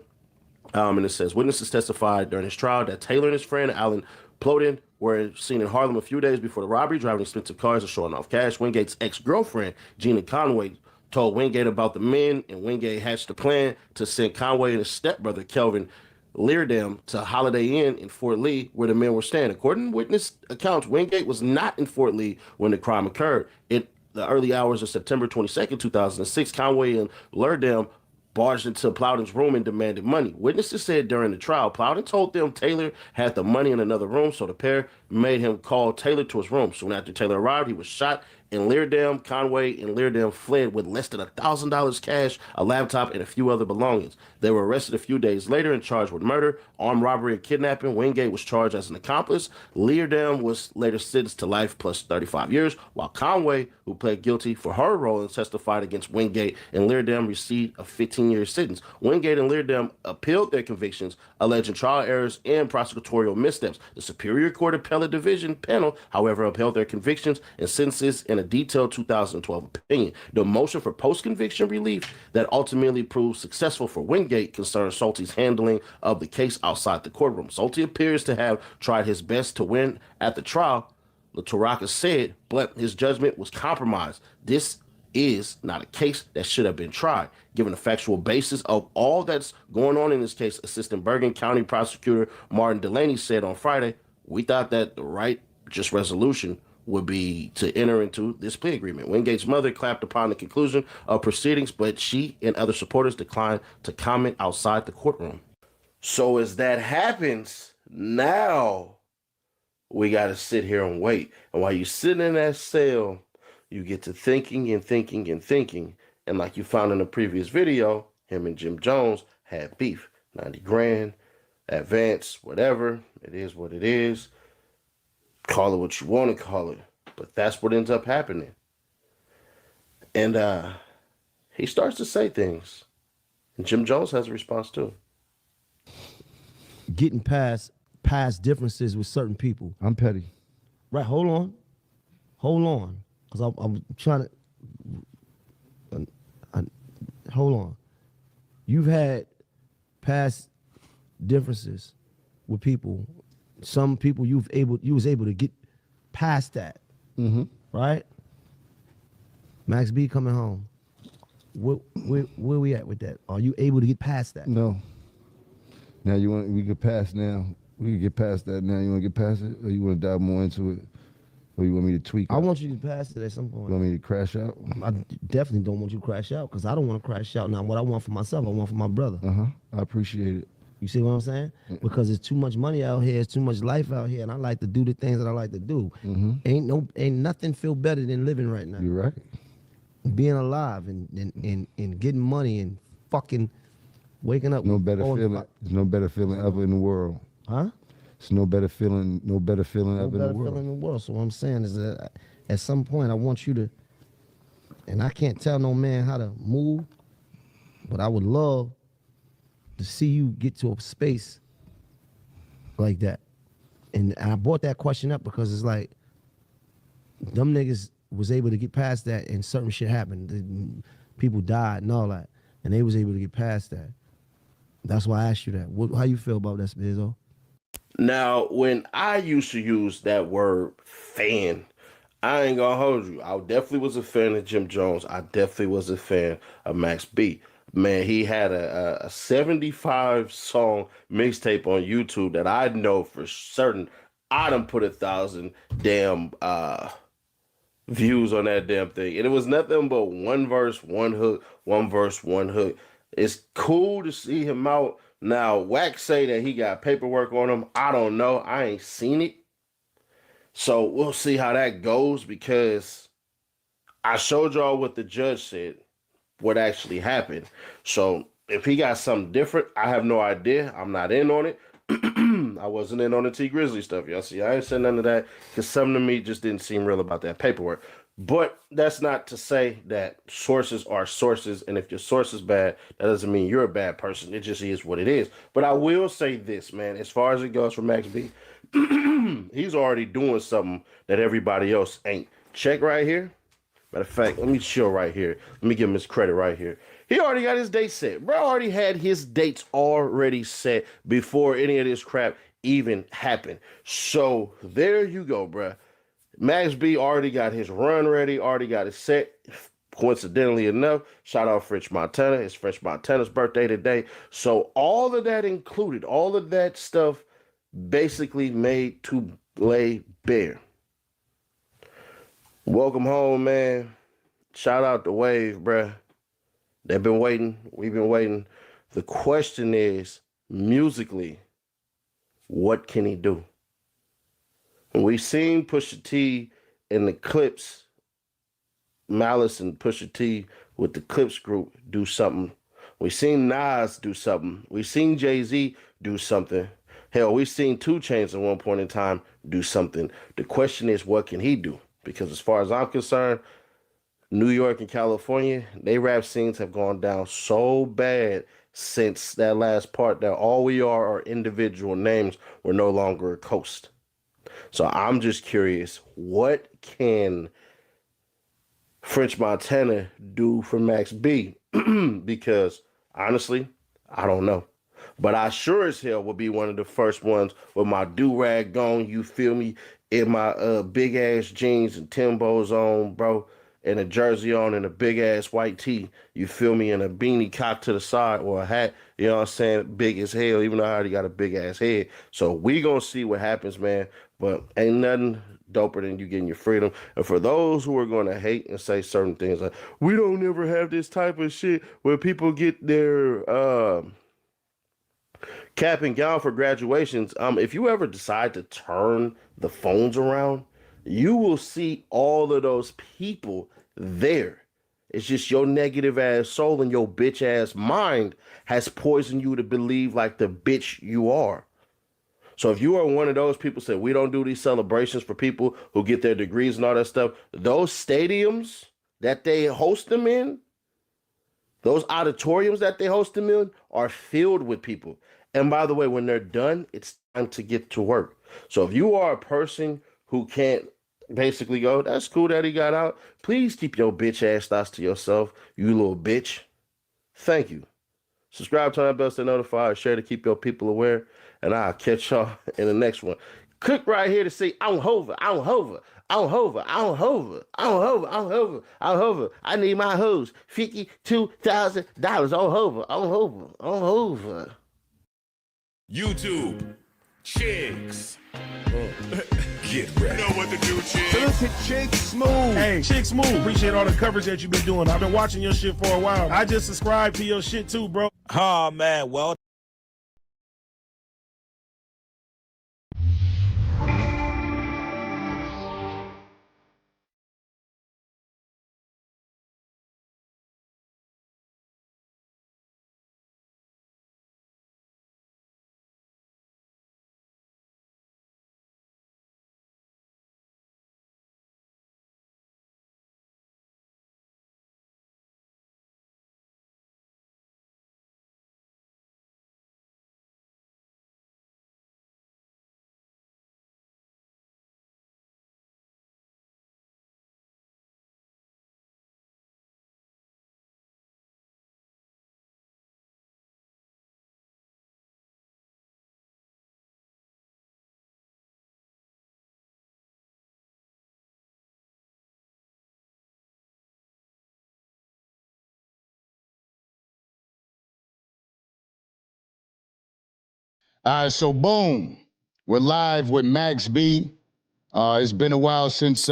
L: And it says, witnesses testified during his trial that Taylor and his friend Alan Plodin were seen in Harlem a few days before the robbery, driving expensive cars and showing off cash. Wingate's ex-girlfriend, Gina Conway, told Wingate about the men, and Wingate hatched a plan to send Conway and his stepbrother, Kelvin Leardam, to Holiday Inn in Fort Lee, where the men were staying. According to witness accounts, Wingate was not in Fort Lee when the crime occurred. In the early hours of September 22nd, 2006, Conway and Leardam barged into Plowden's room and demanded money. Witnesses said during the trial, Plowden told them Taylor had the money in another room, so the pair made him call Taylor to his room. Soon after Taylor arrived, he was shot in Leardam. Conway and Leardam fled with less than $1,000 cash, a laptop, and a few other belongings. They were arrested a few days later and charged with murder, armed robbery, and kidnapping. Wingate was charged as an accomplice. Leardam was later sentenced to life plus 35 years, while Conway, who pled guilty for her role and testified against Wingate and Leardam, received a 15-year sentence. Wingate and Leardam appealed their convictions, alleging trial errors and prosecutorial missteps. The Superior Court Appellate Division panel, however, upheld their convictions and sentences in a detailed 2012 opinion. The motion for post-conviction relief that ultimately proved successful for Wingate concerns Salty's handling of the case outside the courtroom. Salty appears to have tried his best to win at the trial, LaTorraca said, but his judgment was compromised. This is not a case that should have been tried. Given the factual basis of all that's going on in this case, Assistant Bergen County Prosecutor Martin Delaney said on Friday, we thought that the right just resolution would be to enter into this plea agreement. Wingate's mother clapped upon the conclusion of proceedings, but she and other supporters declined to comment outside the courtroom. So as that happens, now we got to sit here and wait. And while you're sitting in that cell, you get to thinking and thinking and thinking. And like you found in the previous video, him and Jim Jones had beef. 90 grand, advance, whatever. It is what it is. Call it what you want to call it. But that's what ends up happening. And he starts to say things. And Jim Jones has a response too.
K: Getting past differences with certain people.
T: I'm petty.
K: Right, hold on. Because I'm trying to... hold on. You've had past differences with people. Some people you was able to get past that.
T: Mm-hmm.
K: Right? Max B coming home. Where we at with that? Are you able to get past that?
T: No. Now we get past now. We can get past that now. You want to get past it? Or you want to dive more into it? Or you want me to tweak it?
K: I want you to pass it at some point.
T: You want me to crash out?
K: I definitely don't want you to crash out because I don't want to crash out. Now, what I want for myself, I want for my brother.
T: I appreciate it.
K: You see what I'm saying? Because there's too much money out here, it's too much life out here, and I like to do the things that I like to do.
T: Mm-hmm.
K: Ain't nothing feel better than living right now.
T: You're right.
K: Being alive and getting money and fucking waking up.
T: No better feeling. There's no better feeling ever in the world.
K: Huh?
T: It's no better feeling ever in the world.
K: Feeling in the world. So what I'm saying is that at some point I want you to And I can't tell no man how to move, but I would love to see you get to a space like that. And I brought that question up because it's like, them niggas was able to get past that and certain shit happened. People died and all that. And they was able to get past that. That's why I asked you that. How you feel about that, Spizzo?
L: Now, when I used to use that word fan, I ain't gonna hold you. I definitely was a fan of Jim Jones. I definitely was a fan of Max B. Man, he had a 75 song mixtape on YouTube that I know for certain I done put 1,000 damn views on that damn thing. And it was nothing but one verse, one hook, one verse, one hook. It's cool to see him out. Now, Wax say that he got paperwork on him. I don't know. I ain't seen it. So we'll see how that goes, because I showed y'all what the judge said, what actually happened. So if he got something different, I have no idea. I'm not in on it. I wasn't in on the T Grizzly stuff, y'all. See, I ain't said none of that because something to me just didn't seem real about that paperwork. But that's not to say that sources are sources, and if your source is bad, that doesn't mean you're a bad person. It just is what it is. But I will say this, man, as far as it goes for Max B, he's already doing something that everybody else ain't. Check right here. Matter of fact, let me chill right here. Let me give him his credit right here. He already got his date set. Bro already had his dates already set before any of this crap even happened. So there you go, bro. Max B already got his run ready, already got it set. Coincidentally enough, shout out French Montana. It's French Montana's birthday today. So all of that included, all of that stuff basically made to lay bare. Welcome home, man. Shout out to Wave, bruh. They've been waiting. We've been waiting. The question is, musically, what can he do? When we seen Pusha T in the Clips, Malice and Pusha T with the Clips group do something. We seen Nas do something. We seen Jay-Z do something. Hell, we seen 2 Chainz at one point in time do something. The question is, what can he do? Because as far as I'm concerned, New York and California, they rap scenes have gone down so bad since that last part that all we are individual names. We're no longer a coast. So I'm just curious, what can French Montana do for Max B? Because honestly, I don't know. But I sure as hell will be one of the first ones with my do-rag on, you feel me, in my big-ass jeans and Timbo's on, bro, and a jersey on and a big-ass white tee, you feel me, and a beanie cocked to the side or a hat, you know what I'm saying, big as hell, even though I already got a big-ass head. So we gonna see what happens, man, but ain't nothing doper than you getting your freedom. And for those who are going to hate and say certain things like, we don't ever have this type of shit where people get their cap and gown for graduations. If you ever decide to turn the phones around, you will see all of those people there. It's just your negative ass soul and your bitch ass mind has poisoned you to believe like the bitch you are. So if you are one of those people that say we don't do these celebrations for people who get their degrees and all that stuff, those stadiums that they host them in, those auditoriums that they host them in are filled with people. And by the way, when they're done, it's time to get to work. So if you are a person who can't basically go, that's cool that he got out, please keep your bitch ass thoughts to yourself, you little bitch. Thank you. Subscribe, turn on bell to notify, share to keep your people aware, and I'll catch y'all in the next one. Click right here to see I'm Hova, I'm Hova, I'm Hova, I'm Hova, I'm Hova, I'm Hova, I'm Hova. I need my hose, $52,000 on Hova, on Hova, on Hova.
A: YouTube. Chicks. Get ready. You know what to do, Chicks.
C: So look at Chick Smooth. Hey, Chick Smooth, appreciate all the coverage that you've been doing. I've been watching your shit for a while. I just subscribed to your shit too, bro.
D: Oh, man. Well,
G: All right, so boom, we're live with Max B. It's been a while since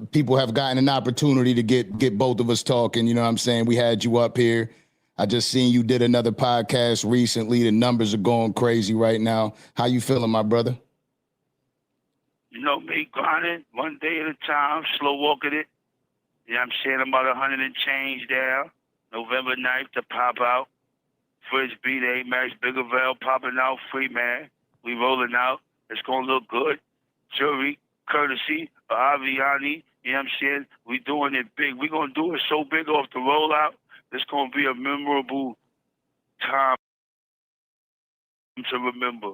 G: people have gotten an opportunity to get both of us talking. You know what I'm saying? We had you up here. I just seen you did another podcast recently. The numbers are going crazy right now. How you feeling, my brother?
U: You know, me grinding one day at a time, slow walking it. You know what I'm saying? I'm about 100 and change down. November 9th to pop out. Fridge B-Day, Max Biggerville popping out, free man. We rolling out. It's going to look good. Jury, courtesy of Aviani. You know what I'm saying? We doing it big. We going to do it so big off the rollout. It's going to be a memorable time to remember.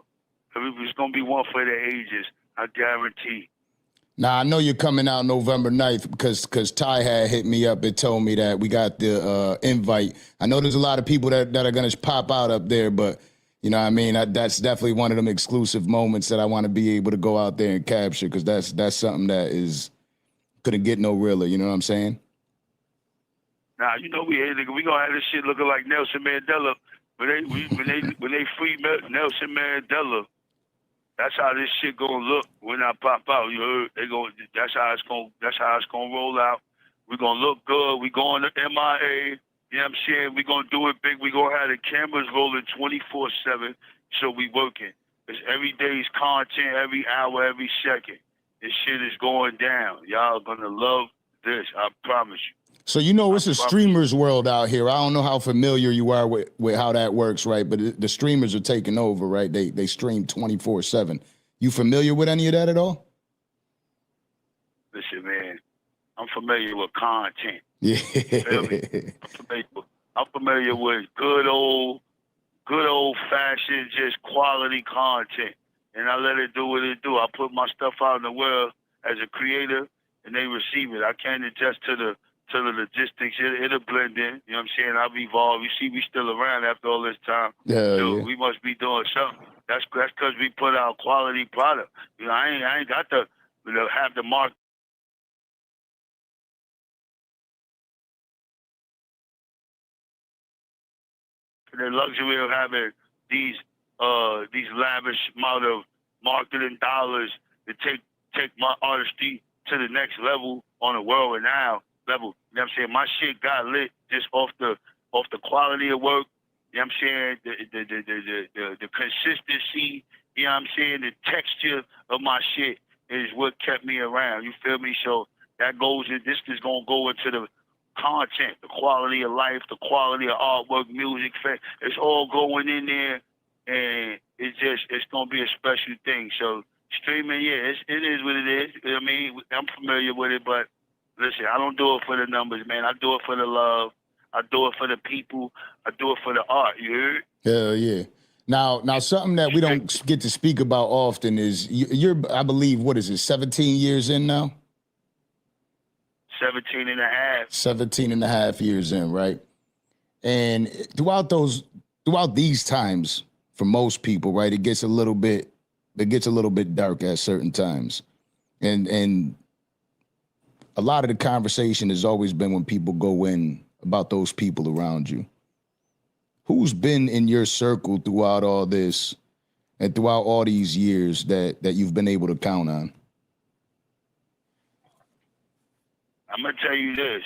U: It's going to be one for the ages, I guarantee.
G: Now, I know you're coming out November 9th because Ty had hit me up and told me that we got the invite. I know there's a lot of people that are going to pop out up there, but, you know what I mean? That's definitely one of them exclusive moments that I want to be able to go out there and capture because that's something that couldn't get no realer, you know what I'm saying?
U: Nah, you know we gonna have this shit looking like Nelson Mandela. When they free Nelson Mandela, that's how this shit gonna look when I pop out. You heard? That's how it's gonna roll out. We gonna look good. We going to MIA. You know what I'm saying? We gonna do it big. We gonna have the cameras rolling 24/7. So we working. It's every day's content, every hour, every second. This shit is going down. Y'all gonna love this. I promise you.
G: So you know it's a streamer's world out here. I don't know how familiar you are with how that works, right? But the streamers are taking over, right? They stream 24/7. You familiar with any of that at all?
U: Listen, man, I'm familiar with content.
G: Yeah.
U: Feel me? I'm familiar with good old fashioned, just quality content. And I let it do what it do. I put my stuff out in the world as a creator and they receive it. I can't adjust to the logistics. It'll blend in. You know what I'm saying? I've evolved. You see, we still around after all this time.
G: Yeah,
U: Dude,
G: yeah.
U: we must be doing something. That's because we put out quality product. You know, I ain't got to have the mark. The luxury of having these lavish amount of marketing dollars to take my artistry to the next level on a world renowned level. You know what I'm saying? My shit got lit just off the quality of work. You know what I'm saying? The consistency, you know what I'm saying? The texture of my shit is what kept me around. You feel me? So that goes in, this is gonna go into the content, the quality of life, the quality of artwork, music, it's all going in there, and it's gonna be a special thing. So streaming, yeah, it is what it is. I mean, I'm familiar with it, but listen, I don't do it for the numbers, man. I do it for the love. I do it for the people. I do it for the art. You heard?
G: Hell yeah. Now something that we don't get to speak about often is you're, I believe, what is it, 17 years in now?
U: 17 and a half. 17
G: and a half years in, right? And throughout these times, for most people, right, it gets a little bit dark at certain times. And a lot of the conversation has always been when people go in about those people around you. Who's been in your circle throughout all this and throughout all these years that you've been able to count on?
U: I'm gonna tell you this.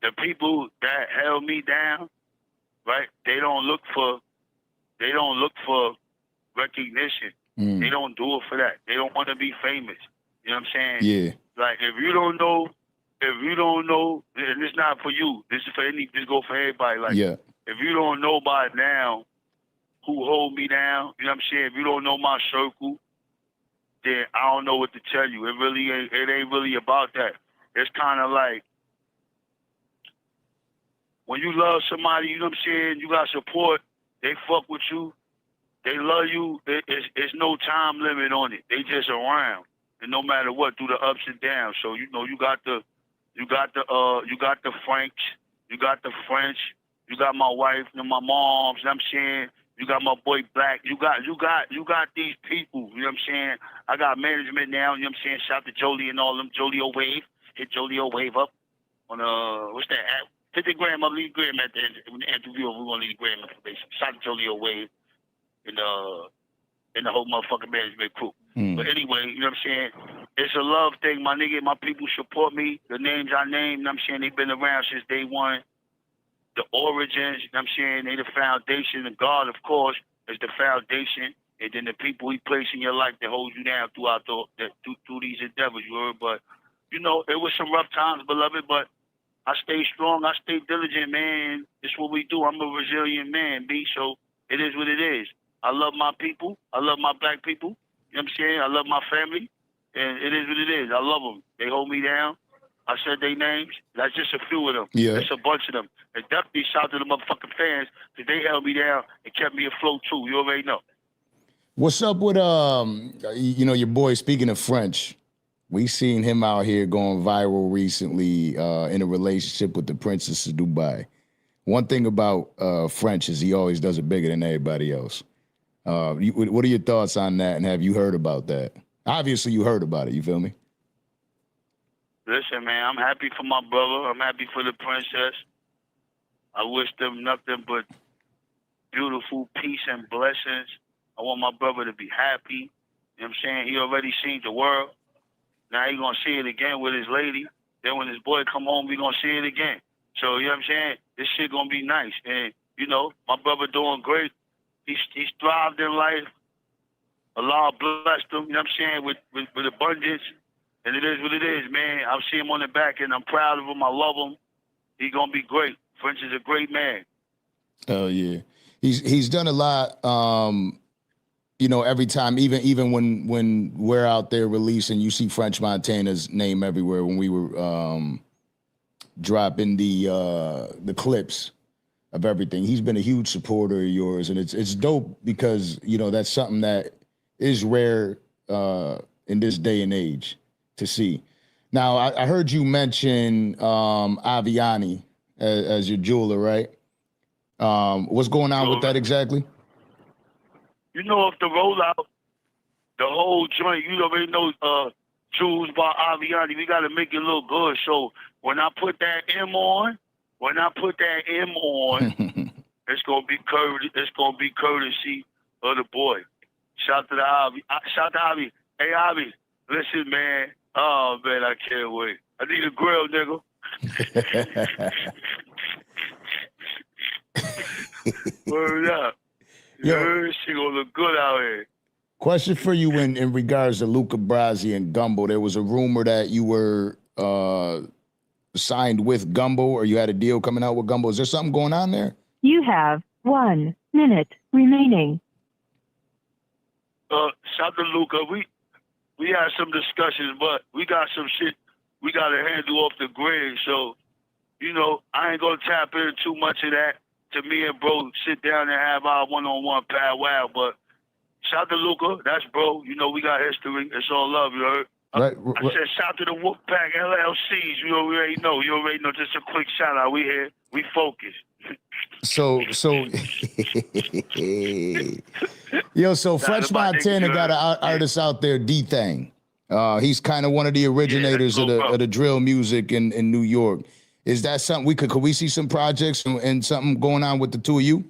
U: The people that held me down, right? They don't look for recognition. They don't do it for that. They don't want to be famous. You know what I'm saying?
G: Yeah.
U: Like if you don't know, and it's not for you. This is for this go for everybody. Like
G: yeah.
U: If you don't know by now who hold me down, you know what I'm saying? If you don't know my circle, then I don't know what to tell you. It ain't really about that. It's kind of like when you love somebody, you know what I'm saying? You got support. They fuck with you. They love you. It's no time limit on it. They just around, and no matter what, through the ups and downs. So you know you got the Franks, you got the French, you got my wife and my moms. You know what I'm saying? You got my boy Black. You got these people. You know what I'm saying? I got management now. You know what I'm saying? Shout to Jolie and all them. Jolio Wave. Hit Jolio Wave up on what's that app? Hit the gram up. Leave gram at the end of the interview. We want to leave gram information. Shout to Jolio Wave. in the whole motherfucking management crew.
G: Mm.
U: But anyway, you know what I'm saying? It's a love thing, my nigga. My people support me. The names I name, you know what I'm saying? They've been around since day one. The origins, you know what I'm saying? They the foundation. And God, of course, is the foundation. And then the people he placed in your life that hold you down throughout through these endeavors, you heard? But, you know, it was some rough times, beloved, but I stay strong. I stay diligent, man. It's what we do. I'm a resilient man, B. So it is what it is. I love my people. I love my black people. You know what I'm saying? I love my family. And it is what it is. I love them. They hold me down. I said their names. That's just a few of them.
G: Yeah.
U: There's a bunch of them. And definitely shout to the motherfucking fans because they held me down and kept me afloat too. You already know.
G: What's up with you know, your boy? Speaking of French, we seen him out here going viral recently in a relationship with the Princess of Dubai. One thing about French is he always does it bigger than everybody else. What are your thoughts on that? And have you heard about that? Obviously, you heard about it. You feel me?
U: Listen, man, I'm happy for my brother. I'm happy for the princess. I wish them nothing but beautiful peace and blessings. I want my brother to be happy. You know what I'm saying? He already seen the world. Now he gonna see it again with his lady. Then when his boy come home, we gonna see it again. So, you know what I'm saying? This shit gonna be nice. And, you know, my brother doing great. He's thrived in life. Allah blessed him, you know what I'm saying, with abundance. And it is what it is, man. I see him on the back, and I'm proud of him. I love him. He's gonna be great. French is a great man.
G: Oh yeah, he's done a lot. You know, every time, even when we're out there releasing, you see French Montana's name everywhere. When we were dropping the clips of everything, he's been a huge supporter of yours, and it's dope because you know that's something that is rare in this day and age to see. Now, I heard you mention Aviani as your jeweler, right? What's going on with that exactly?
U: You know, off the rollout, the whole joint, you already know Jewels by Aviani. We got to make it look good. So when I put that M on, it's gonna be courtesy of the boy. Shout to the Avi. Shout to Avi. Hey Avi, listen, man. Oh man, I can't wait. I need a grill, nigga. Word up.
G: Yo,
U: she gonna look good out here.
G: Question for you in regards to Luca Brasi and Gumbo. There was a rumor that you were signed with Gumbo, or you had a deal coming out with Gumbo. Is there something going on there?
F: You have 1 minute remaining.
U: Shout to Luca. We had some discussions, but we got some shit we got to handle off the grid. So, you know, I ain't gonna tap in too much of that. To me and bro, sit down and have our one-on-one powwow. But shout to Luca, that's bro. You know we got history. It's all love, you heard.
G: Right.
U: I said shout to the Wolfpack LLCs. You already know. You already know. Just a quick shout out. We here. We focused.
G: So French Montana got an artist out there, D-Thang. He's kind of one of the originators of the drill music in New York. Is that something could we see some projects and something going on with the two of you?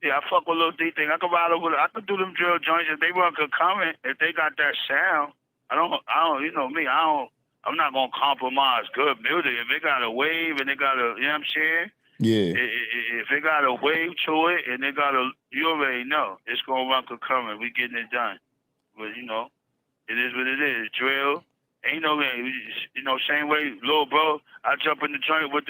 U: Yeah, I fuck with Lil D-Thang. I could ride over. I could do them drill joints if they weren't concurrent. If they got that sound, I don't. You know me. I'm not gonna compromise good music. If they got a wave and they got a, you know what I'm saying?
G: Yeah.
U: If they got a wave to it and they got a, you already know it's gonna run concurrent. We getting it done. But you know, it is what it is. Drill. Ain't no way. You know, same way, little bro. I jump in the joint with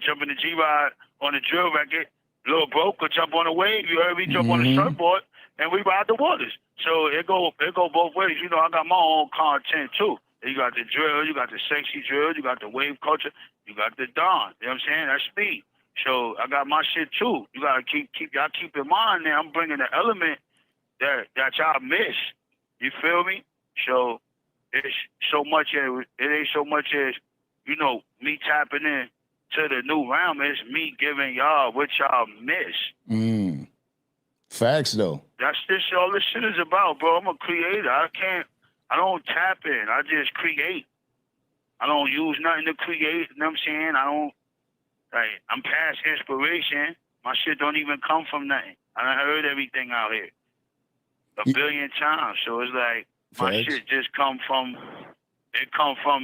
U: jump in the G-Ride on the drill record. Little bro could jump on a wave. You heard me jump on the surfboard, and we ride the waters. So it go both ways. You know, I got my own content too. You got the drill, you got the sexy drill, you got the wave culture, you got the dawn. You know what I'm saying? That's speed. So I got my shit too. You gotta keep in mind now. I'm bringing the element that y'all miss. You feel me? So it's so much. It ain't so much as, you know, me tapping in to the new realm. It's me giving y'all what y'all miss.
G: Facts though.
U: That's all this shit is about, bro. I'm a creator. I don't tap in. I just create. I don't use nothing to create. You know what I'm saying? I'm past inspiration. My shit don't even come from nothing. I done heard everything out here a billion times. So it's like my
G: Facts.
U: shit just come from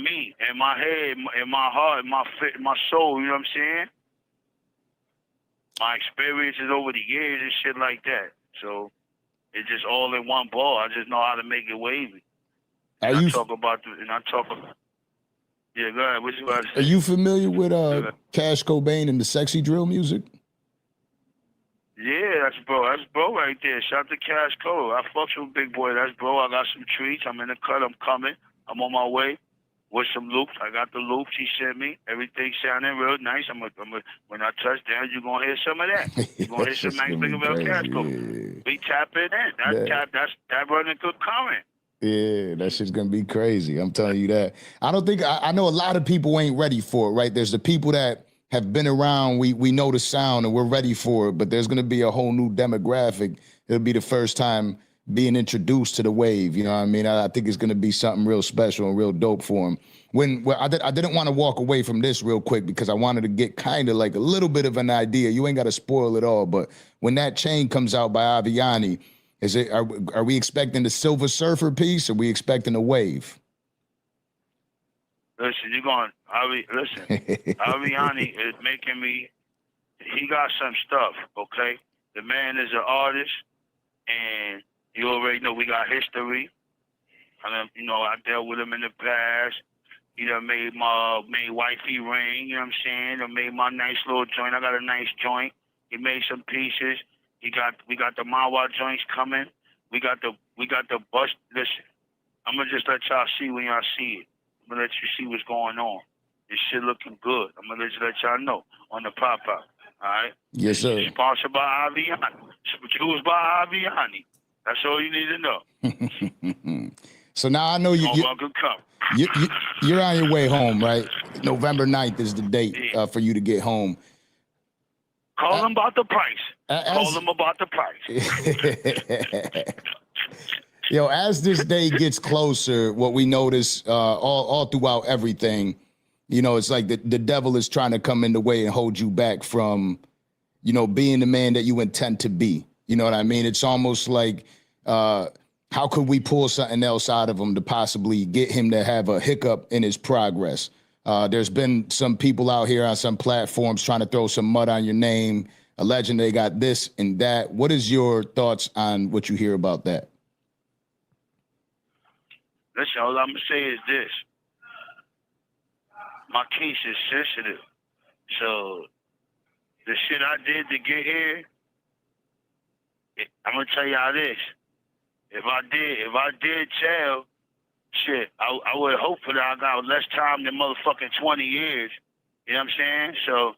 U: me, in my head, in my heart, in my soul. You know what I'm saying? My experiences over the years and shit like that. So it's just all in one ball. I just know how to make it wavy.
G: Are
U: And
G: you
U: I talk about yeah, go ahead. What you about to say?
G: are you familiar with Cash Cobain and the Sexy Drill music?
U: Yeah, that's bro right there. Shout to Cash Cole. I fucks with Big Boy. That's bro. I got some treats. I'm in the cut. I'm coming. I'm on my way with some loops. I got the loops he sent me. Everything sounding real nice. When I touch down, you're gonna hear some of that. You're gonna hear some Max Big about Cash Cole. We tapping in. That running good current.
G: Yeah, that shit's gonna be crazy. I'm telling you that. I know a lot of people ain't ready for it, right? There's the people that have been around, we know the sound and we're ready for it, but there's gonna be a whole new demographic. It'll be the first time being introduced to the wave, you know what I mean? I think it's gonna be something real special and real dope for him. I didn't want to walk away from this real quick because I wanted to get kind of like a little bit of an idea. You ain't got to spoil it all, but when that chain comes out by Aviani, are we expecting the Silver Surfer piece? Or are we expecting a wave?
U: Listen, Aviani is making me, he got some stuff, okay? The man is an artist, and you already know we got history. I dealt with him in the past. He done made wifey ring, you know what I'm saying? He made my nice little joint. I got a nice joint. He made some pieces. We got the Mawa joints coming. We got the bust. Listen, I'm gonna just let y'all see when y'all see it. I'm gonna let you see what's going on. This shit looking good. I'm gonna let y'all know on the pop-up. All right?
G: Yes, sir.
U: Sponsored by Aviani. Produced by Aviani. That's all you need to know.
G: So now I know you're on your way home, right? November 9th is the date for you to get home.
U: Call them about the price. Call them about the price.
G: Yo, as this day gets closer, what we notice all throughout everything, it's like the devil is trying to come in the way and hold you back from, being the man that you intend to be. You know what I mean? It's almost like, how could we pull something else out of him to possibly get him to have a hiccup in his progress? There's been some people out here on some platforms trying to throw some mud on your name, alleging they got this and that. What is your thoughts on what you hear about that?
U: Listen, all I'm going to say is this. My case is sensitive. So the shit I did to get here, I'm going to tell y'all this. If I did jail, shit, I would hope for that I got less time than motherfucking 20 years. You know what I'm saying? So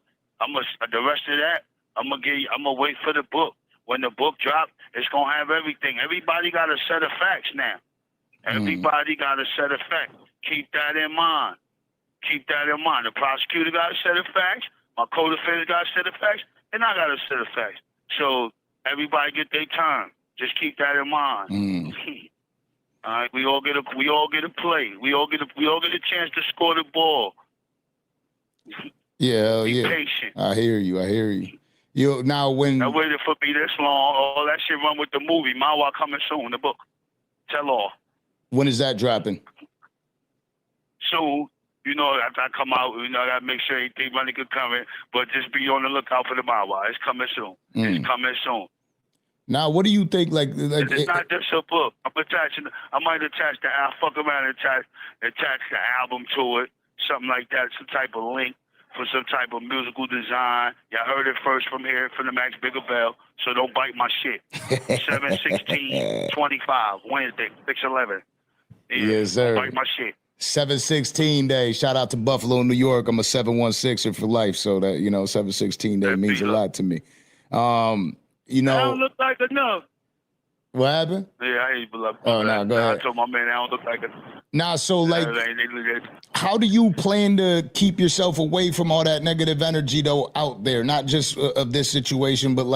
U: the rest of that, I'm gonna wait for the book. When the book drop, it's gonna have everything. Everybody got a set of facts now. Everybody got a set of facts. Keep that in mind. Keep that in mind. The prosecutor got a set of facts. My co-defendant got a set of facts, and I got a set of facts. So everybody get their time. Just keep that in mind. All right, we all get a play. We all get a chance to score the ball.
G: Yeah,
U: Be
G: yeah.
U: patient.
G: I hear you. Now when
U: I waited for me this long. All that shit run with the movie. Mawa coming soon. The book. Tell all.
G: when is that dropping?
U: Soon. After I come out, I gotta make sure everything running good coming. But just be on the lookout for the Mawa. It's coming soon. It's coming soon.
G: Now, what do you think?
U: It's not just a book. I might attach fuck around and attach the album to it, something like that, some type of link for some type of musical design. Y'all heard it first from here, from the Max Bigger Bell, so don't bite my shit. 7/16/25, Wednesday, 6/11.
G: Yes, sir.
U: Don't bite my shit.
G: 7/16 day. Shout out to Buffalo, New York. I'm a 716er for life, so that 7/16 day means a lot to me.
U: I don't look like enough.
G: What happened?
U: Yeah, I ain't beloved.
G: Oh, no, go ahead.
U: I told my man I don't look like enough.
G: Nah, so how do you plan to keep yourself away from all that negative energy though out there? Not just of this situation, but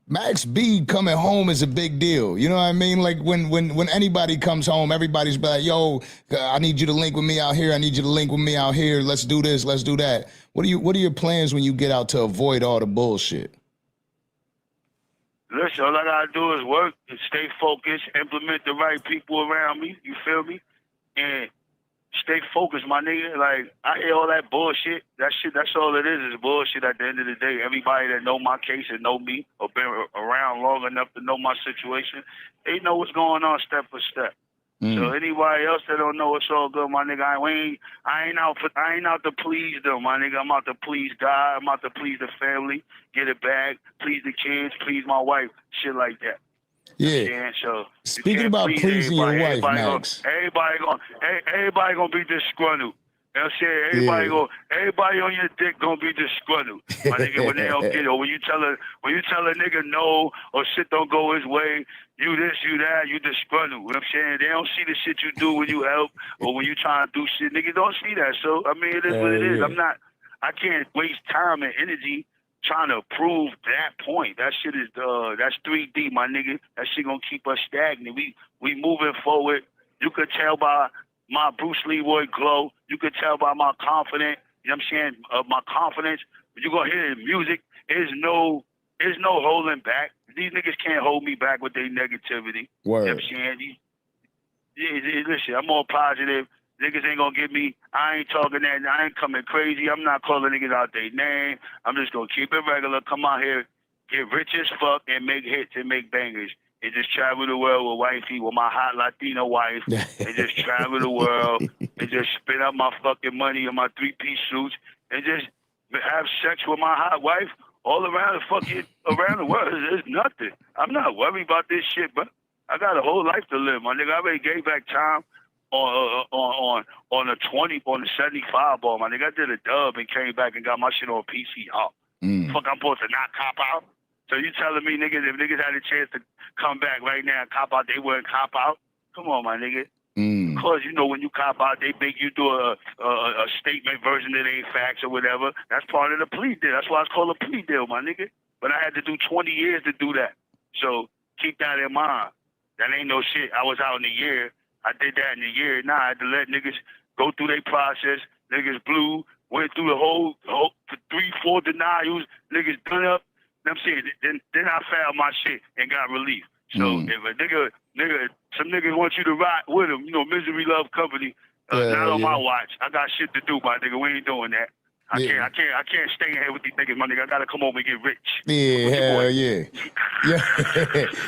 G: Max B coming home is a big deal. You know what I mean? Like when anybody comes home, everybody's like, yo, I need you to link with me out here. I need you to link with me out here. Let's do this. Let's do that. What are your plans when you get out to avoid all the bullshit?
U: Listen, all I gotta do is work and stay focused, implement the right people around me. You feel me? And stay focused, my nigga. Like, I hear all that bullshit. That shit, that's all it is bullshit at the end of the day. Everybody that know my case and know me or been around long enough to know my situation, they know what's going on step for step. So anybody else that don't know, it's all good, my nigga. I ain't out to please them, my nigga. I'm out to please God. I'm out to please the family, get it back, please the kids, please my wife, shit like that.
G: Yeah.
U: So
G: Speaking about pleasing your wife, Max.
U: Everybody gonna be disgruntled. You know what I'm saying? Everybody on your dick gonna be disgruntled. My nigga, when they don't get it, or when you tell a nigga no, or shit don't go his way, you this, you that, you disgruntled. You know what I'm saying? They don't see the shit you do when you help, or when you trying to do shit. Niggas don't see that. So, I mean, it is what it is. I can't waste time and energy trying to prove that point. That shit is, that's 3D, my nigga. That shit gonna keep us stagnant. We moving forward. You could tell by my Bruce Leroy glow. You could tell by my confidence. You know what I'm saying? My confidence. You're gonna hear the music. There's no holding back. These niggas can't hold me back with their negativity.
G: Word.
U: You know what I'm saying? Listen, I'm more positive. Niggas ain't gonna get me. I ain't talking that. I ain't coming crazy. I'm not calling niggas out their name. I'm just gonna keep it regular. Come out here, get rich as fuck, and make hits and make bangers. And just travel the world with wifey, with my hot Latino wife, and just travel the world, and just spend up my fucking money on my 3-piece suits, and just have sex with my hot wife all around the world. It's nothing. I'm not worried about this shit, but I got a whole life to live, my nigga. I already gave back time on the 75 ball, my nigga. I did a dub and came back and got my shit on PCR. Fuck, I'm supposed to not cop out? So you telling me, niggas, if niggas had a chance to come back right now and cop out, they wouldn't cop out? Come on, my nigga. Because, you know, when you cop out, they make you do a statement version that ain't facts or whatever. That's part of the plea deal. That's why it's called a plea deal, my nigga. But I had to do 20 years to do that. So keep that in mind. That ain't no shit. I was out in a year. I did that in a year. Nah, I had to let niggas go through their process. Niggas blew, went through the whole 3-4 denials. Niggas done up. I'm saying, then I found my shit and got relief. So if a nigga, some niggas want you to ride with them, you know, Misery Love Company, not on my watch. I got shit to do, my nigga. We ain't doing that. I can't stay in here with these niggas, my nigga. I gotta come home and get rich.
G: Yeah, hell yeah.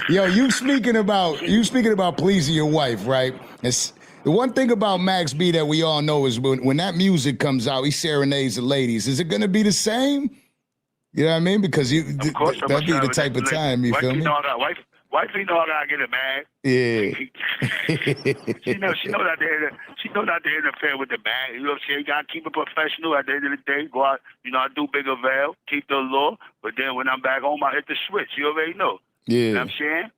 G: Yo, you speaking about pleasing your wife, right? It's the one thing about Max B that we all know is when that music comes out, he serenades the ladies. Is it gonna be the same? You know what I mean? Because that'd be the type of time, you feel me?
U: Wifey know I gotta get it bag.
G: Yeah.
U: she know not to interfere with the bag. You know what I'm saying? You gotta keep it professional at the end of the day. Go out, you know, I do Bigger Veil, keep the law, but then when I'm back home, I hit the switch. You already know.
G: Yeah.
U: You know what I'm saying?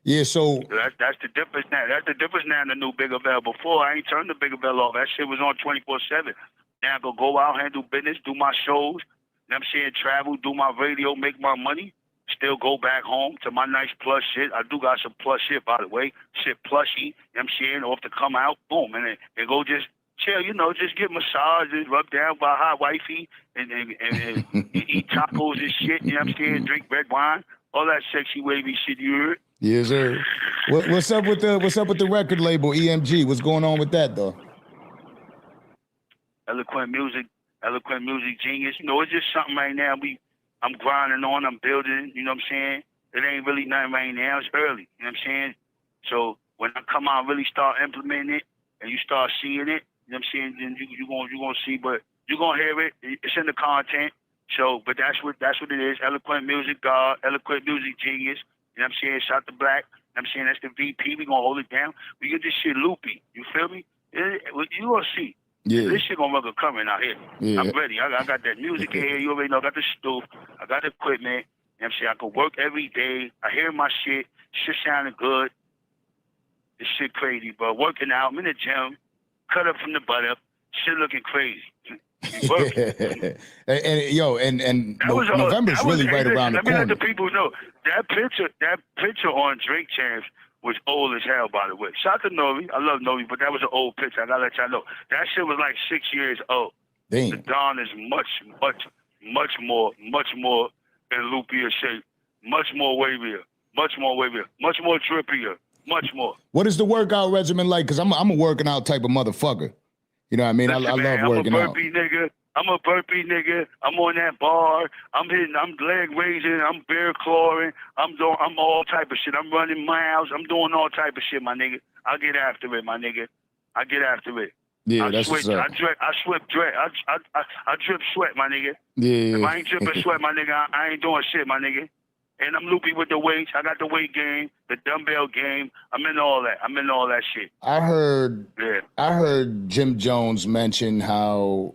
G: Yeah, so
U: that's the difference now. That's the difference now in the new Bigger Veil. Before, I ain't turned the Bigger Veil off. That shit was on 24/7. Now I go out, handle business, do my shows. You know what I'm saying? Travel, do my radio, make my money. Still go back home to my nice plush shit. I do got some plush shit, by the way. Shit plushy. You know what I'm saying? Off to come out, boom. And go just chill, you know, just get massages, rub down by hot wifey, and eat tacos and shit. You know what I'm saying? Drink red wine. All that sexy, wavy shit, you heard?
G: yes, sir. What's up with the record label, EMG? What's going on with that, though?
U: Eloquent Music Genius. You know, it's just something right now I'm grinding on, I'm building, you know what I'm saying? It ain't really nothing right now, it's early, you know what I'm saying? So when I come out and really start implementing it and you start seeing it, you know what I'm saying, then you're gonna see, but you're gonna hear it, it's in the content. So, but that's what it is. Eloquent Music God, Eloquent Music Genius, you know what I'm saying? Shot the Black, you know what I'm saying? That's the VP, we gonna hold it down. We get this shit loopy, you feel me? You gonna see.
G: Yeah.
U: This shit gonna look coming out here.
G: Yeah.
U: I'm ready. I got that music in here. You already know. I got the stove. I got the equipment. You know what I'm saying? I can work every day. I hear my shit. Shit sounding good. This shit crazy, bro. Working out. I'm in the gym. Cut up from the butt up. Shit looking crazy.
G: and November's really right around the corner.
U: Let me let the people know. That picture on Drink Champs was old as hell, by the way. Shout out to Nori. I love Nori, but that was an old picture. I gotta let y'all know. That shit was like 6 years old.
G: Damn.
U: The Don is much more in loopier shape much more wavier, much more wavier, much more drippier, much more.
G: What is the workout regimen like? Because I'm a working out type of motherfucker. You know what I mean?
U: Listen,
G: I
U: man,
G: love working
U: I'm a
G: out.
U: burpee nigga. I'm on that bar. I'm leg raising. I'm bear clawing. I'm all type of shit. I'm running miles. I'm doing all type of shit, my nigga. I get after it, my nigga. I get after it.
G: Yeah,
U: I
G: that's
U: switch.
G: what's up.
U: I drip sweat, my nigga.
G: Yeah.
U: If I ain't dripping sweat, my nigga, I ain't doing shit, my nigga. And I'm loopy with the weights. I got the weight game, the dumbbell game. I'm in all that. Shit.
G: I heard
U: Yeah.
G: Jim Jones mention how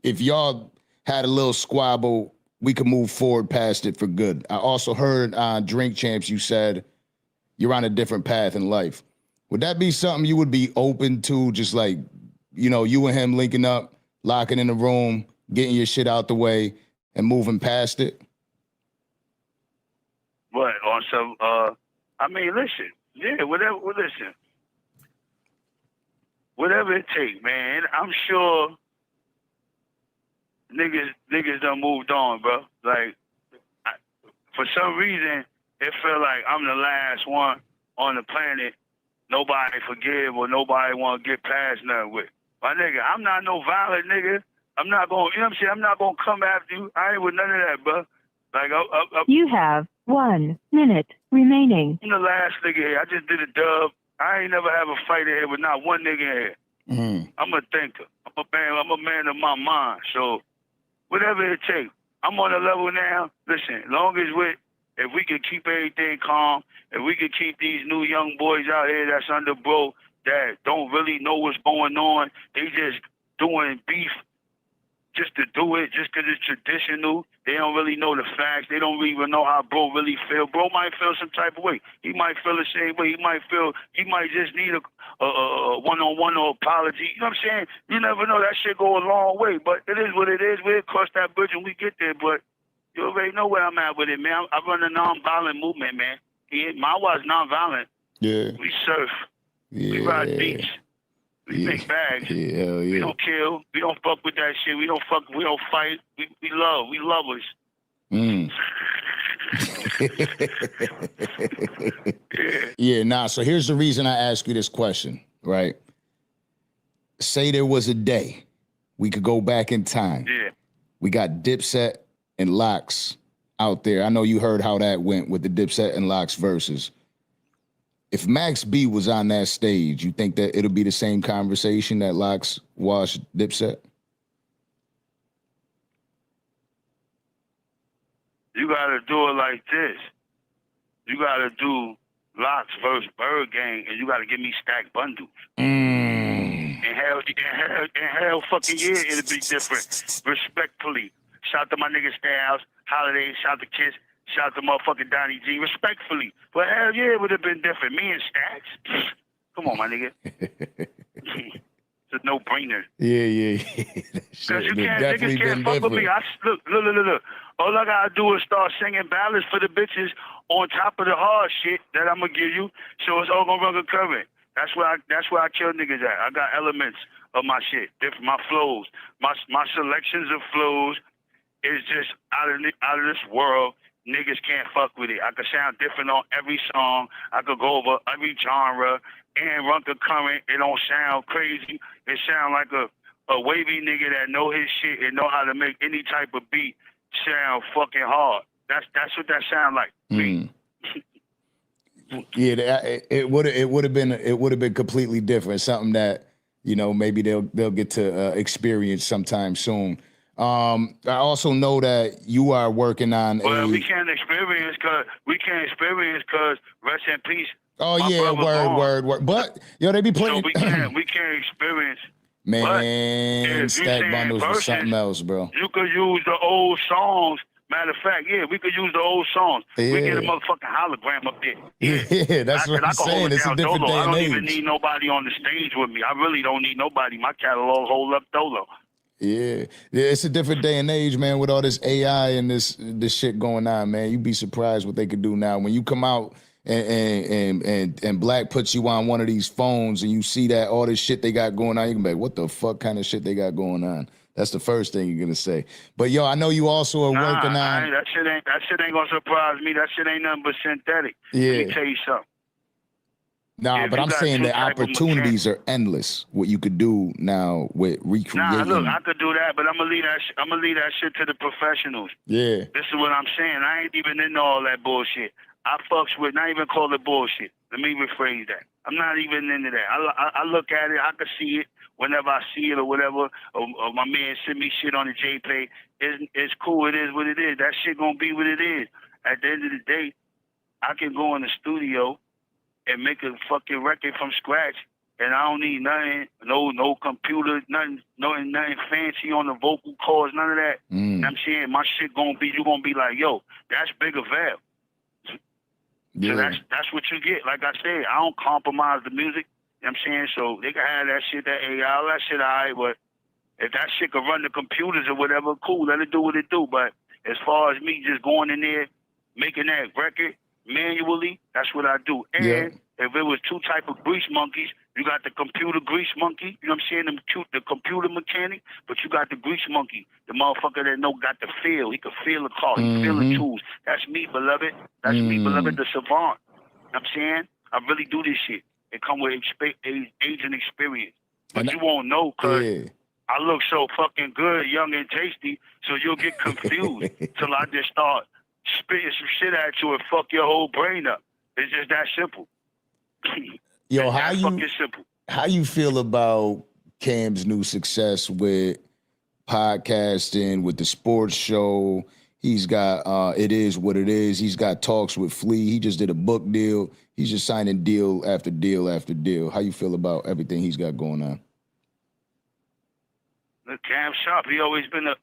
G: if y'all had a little squabble, we could move forward past it for good. I also heard on Drink Champs you said you're on a different path in life. Would that be something you would be open to, just like, you know, you and him linking up, locking in the room, getting your shit out the way, and moving past it?
U: What, on some, I mean, listen, yeah, whatever, listen. Whatever it takes, man. I'm sure niggas done moved on, bro. Like, for some reason, it felt like I'm the last one on the planet nobody forgive or nobody want to get past nothing with. My nigga, I'm not no violent nigga. I'm not going, you know what I'm saying? I'm not going to come after you. I ain't with none of that, bro. Like,
F: You have 1 minute remaining.
U: I'm the last nigga here. I just did a dub. I ain't never have a fight in here with not one nigga in here. I'm a thinker. I'm a man of my mind. So whatever it takes, I'm on a level now. Listen, long as if we can keep everything calm, if we can keep these new young boys out here that's under bro that don't really know what's going on, they just doing beef just to do it, just because it's traditional. They don't really know the facts. They don't even know how bro really feel. Bro might feel some type of way. He might feel the same way. He might just need a one-on-one or apology. You know what I'm saying? You never know. That shit go a long way. But it is what it is. We'll cross that bridge when we get there. But you already know where I'm at with it, man. I run a non-violent movement, man. My was non-violent.
G: Yeah.
U: We surf.
G: Yeah.
U: We ride beach. We make bags.
G: Yeah,
U: We don't kill. We don't fuck with that shit. We don't fuck. We don't fight. We love. We lovers.
G: Yeah, nah. So here's the reason I ask you this question, right? Say there was a day we could go back in time.
U: Yeah.
G: We got Dipset and Lox out there. I know you heard how that went with the Dipset and Lox verses. If Max B was on that stage, you think that it'll be the same conversation that Lox washed Dipset?
U: You gotta do it like this. You gotta do Lox versus Bird Gang, and you gotta give me stacked bundles. And hell fucking yeah, it'll be different. Respectfully. Shout to my nigga Styles, Holiday, shout to Kiss, shout to motherfucking Donnie G. Respectfully. But hell yeah, it would have been different. Me and Stacks. Come on, my nigga. It's a no-brainer.
G: Yeah.
U: Because niggas can't fuck with me. Look. All I gotta do is start singing ballads for the bitches on top of the hard shit that I'm gonna give you, so it's all gonna run current. That's where I kill niggas at. I got elements of my shit, different my flows, my selections of flows is just out of this world. Niggas can't fuck with it. I could sound different on every song. I could go over every genre and run the current. It don't sound crazy. It sound like a wavy nigga that know his shit and know how to make any type of beat sound fucking hard. That's what that sound like.
G: Yeah, it would have been completely different. Something that, you know, maybe they'll get to experience sometime soon. I also know that you are working on.
U: Well, we can't experience because rest in peace.
G: Oh yeah, word. But yo, they be playing.
U: So we can't experience.
G: Man, stack bundles is something else, bro.
U: You could use the old songs. Matter of fact, yeah, we could use the old songs.
G: Yeah.
U: We get a motherfucking hologram up there.
G: Yeah, that's what I'm saying. It's a different day
U: I
G: and
U: don't
G: age.
U: even need nobody on the stage with me. I really don't need nobody. My catalog hold up dolo.
G: Yeah, it's a different day and age, man. With all this AI and this shit going on, man, you'd be surprised what they could do now. When you come out and Black puts you on one of these phones and you see that all this shit they got going on, you can be like, what the fuck kind of shit they got going on?
C: That's the first thing you're gonna say. But yo, I know you also are working on.
U: That shit ain't gonna surprise me. That shit ain't nothing but synthetic.
C: Yeah.
U: Let me tell you something.
C: Nah,
U: If
C: but
U: you
C: I'm
U: got
C: saying
U: two
C: the
U: type of
C: opportunities are endless. What you could do now with recreating.
U: Nah, look, I could do that, but I'm gonna leave that shit to the professionals.
C: Yeah.
U: This is what I'm saying. I ain't even into all that bullshit. I fucks with, not even call it bullshit. Let me rephrase that. I'm not even into that. I look at it, I can see it whenever I see it or whatever, or my man send me shit on the JPay. It's cool, it is what it is. That shit gonna be what it is. At the end of the day, I can go in the studio and make a fucking record from scratch, and I don't need nothing, no computer, nothing fancy on the vocal cords, none of that. You know what I'm saying? My shit gonna be, you gonna be like, yo, that's Bigger Val. So that's what you get. Like I said, I don't compromise the music. You know what I'm saying? So they can have that shit, that AI, all that shit, all right, but if that shit can run the computers or whatever, cool, let it do what it do. But as far as me just going in there, making that record manually, that's what I do. And if it was two type of grease monkeys, you got the computer grease monkey, you know what I'm saying, the computer mechanic, but you got the grease monkey, the motherfucker that got the feel. He can feel the car, he can feel the tools. That's me, beloved. That's me, beloved, the savant. You know what I'm saying? I really do this shit. It come with age and experience. But you won't know because I look so fucking good, young and tasty, so you'll get confused till I just start spitting some shit at you and fuck your whole brain up. It's just that simple.
C: Yo,
U: simple.
C: how you feel about Cam's new success with podcasting, with the sports show? He's got It Is What It Is. He's got talks with Flea. He just did a book deal. He's just signing deal after deal after deal. How you feel about everything he's got going on?
U: Look, Cam Sharp, he always been a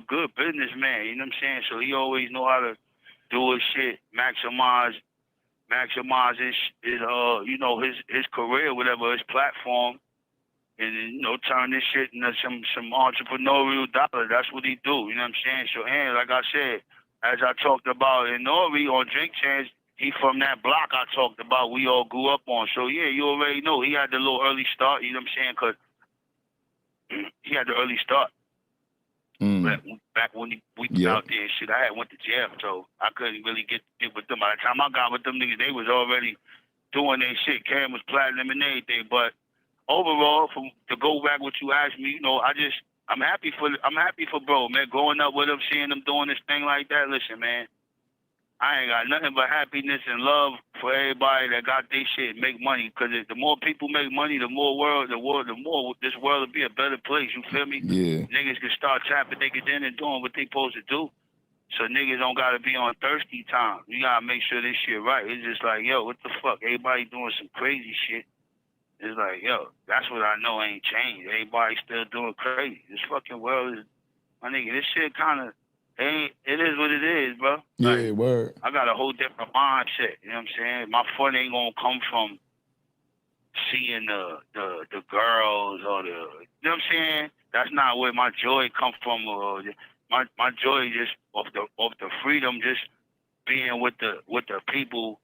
U: good businessman. You know what I'm saying? So he always know how to do his shit, maximize his his career, whatever, his platform, and turn this shit into some entrepreneurial dollar. That's what he do. You know what I'm saying? So, and like I said, as I talked about in Nori on Drink Chance, he from that block I talked about. We all grew up on. So yeah, you already know he had the little early start. You know what I'm saying? Cause he had the early start. Back when we was out there and shit, I had went to jail, so I couldn't really get with them. By the time I got with them niggas, they was already doing their shit. Cam was platinum and everything. But overall, to go back what you asked me, I'm happy for bro, man. Growing up with him, seeing him doing this thing like that. Listen, man, I ain't got nothing but happiness and love for everybody that got their shit, make money. Because the more people make money, the more this world will be a better place. You feel me?
C: Yeah.
U: Niggas can start tapping niggas in and doing what they supposed to do. So niggas don't got to be on thirsty time. You got to make sure this shit right. It's just like, yo, what the fuck? Everybody doing some crazy shit. It's like, yo, that's what I know ain't changed. Everybody still doing crazy. This fucking world is, my nigga, this shit kind of, it is what it is, bro.
C: Yeah, word.
U: I got a whole different mindset. You know what I'm saying? My fun ain't gonna come from seeing the girls or you know what I'm saying? That's not where my joy come from. My joy just off the freedom, just being with the people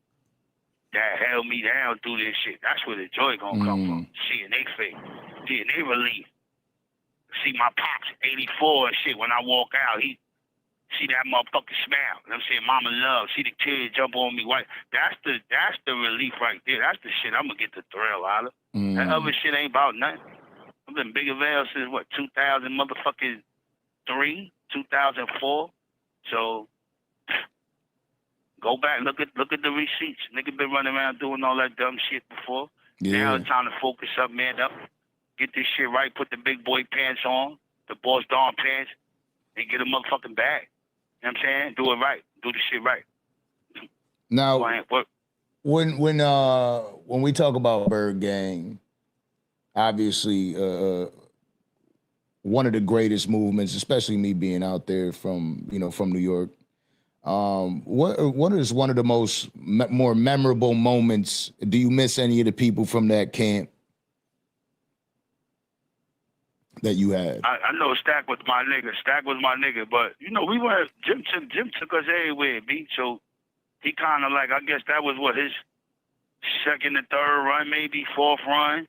U: that held me down through this shit. That's where the joy gonna come from. Seeing they face, seeing they relief. See my pops 84 and shit when I walk out. He see that motherfucker smile. You know what I'm saying? Mama love. See the kids jump on me. White. That's the relief right there. That's the shit I'm gonna get the thrill out of. That other shit ain't about nothing. I've been Bigger Val since 2000 motherfucking 2004. So go back, look at the receipts. Nigga been running around doing all that dumb shit before.
C: Yeah.
U: Now it's time to focus up, man up. Get this shit right, put the big boy pants on, the boss Dawn pants, and get a motherfucking bag. You know what I'm saying? Do it right. Do the shit right.
C: Now, when we talk about Bird Gang, obviously one of the greatest movements, especially me being out there from New York. What is one of the more memorable moments? Do you miss any of the people from that camp that you had?
U: I know Stack was my nigga. But we were Jim took us everywhere, B. So he kind of I guess that was his second and third run, maybe fourth run.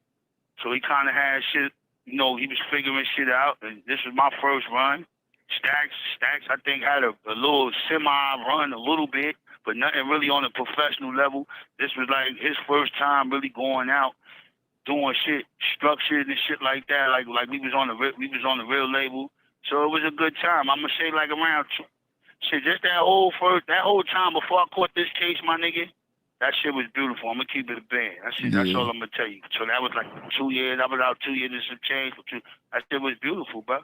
U: So he kind of had shit you know, he was figuring shit out, and this was my first run. Stacks, I think, had a little semi-run a little bit, but nothing really on a professional level. This was like his first time really going out, doing shit structured and shit like that. Like we was on the real label, so it was a good time. I'm gonna say like around just that whole time before I caught this case, my nigga. That shit was beautiful. I'm gonna keep it a band. That's all I'm gonna tell you. So that was like 2 years. I was out 2 years and some change. That shit was beautiful, bro.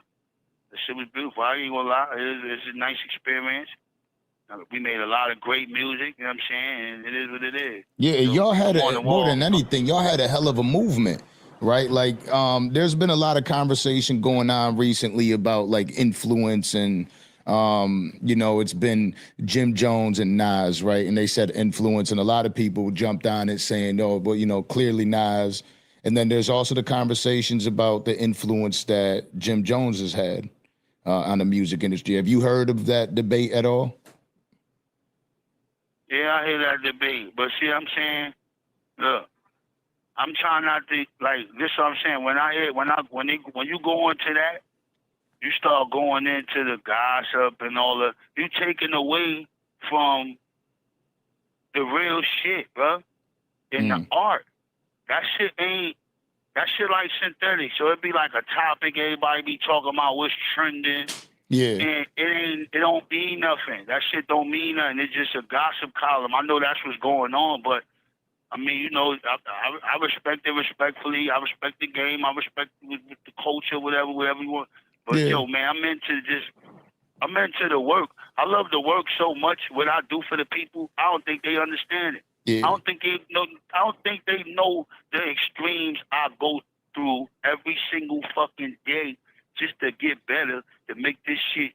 U: That shit was beautiful. I ain't gonna lie. It's a nice experience. We made a lot of great music. You know what I'm saying? And it is what it is.
G: Yeah,
U: So,
G: y'all had
U: on the
G: more
U: wall.
G: than anything. Y'all had a hell of a movement, right? Like, there's been a lot of conversation going on recently about like influence and. You know, it's been Jim Jones and Nas, right? And they said influence, and a lot of people jumped on it saying, no, but you know, clearly Nas. And then there's also the conversations about the influence that Jim Jones has had on the music industry. Have you heard of that debate at all?
U: Yeah, I hear that debate. But see, I'm saying, look, I'm trying not to like this. Is what I'm saying when you go into that. You start going into the gossip and all the, you taking away from the real shit, bro. In the art. That shit like synthetic. So it'd be like a topic everybody be talking about what's trending.
G: Yeah.
U: And it don't mean nothing. That shit don't mean nothing. It's just a gossip column. I know that's what's going on, but I mean, you know, I respect it respectfully. I respect the game. I respect with the culture, whatever you want. But yo, man, I'm into the work. I love the work so much. What I do for the people, I don't think they understand it.
G: Yeah.
U: I don't think they know the extremes I go through every single fucking day just to get better, to make this shit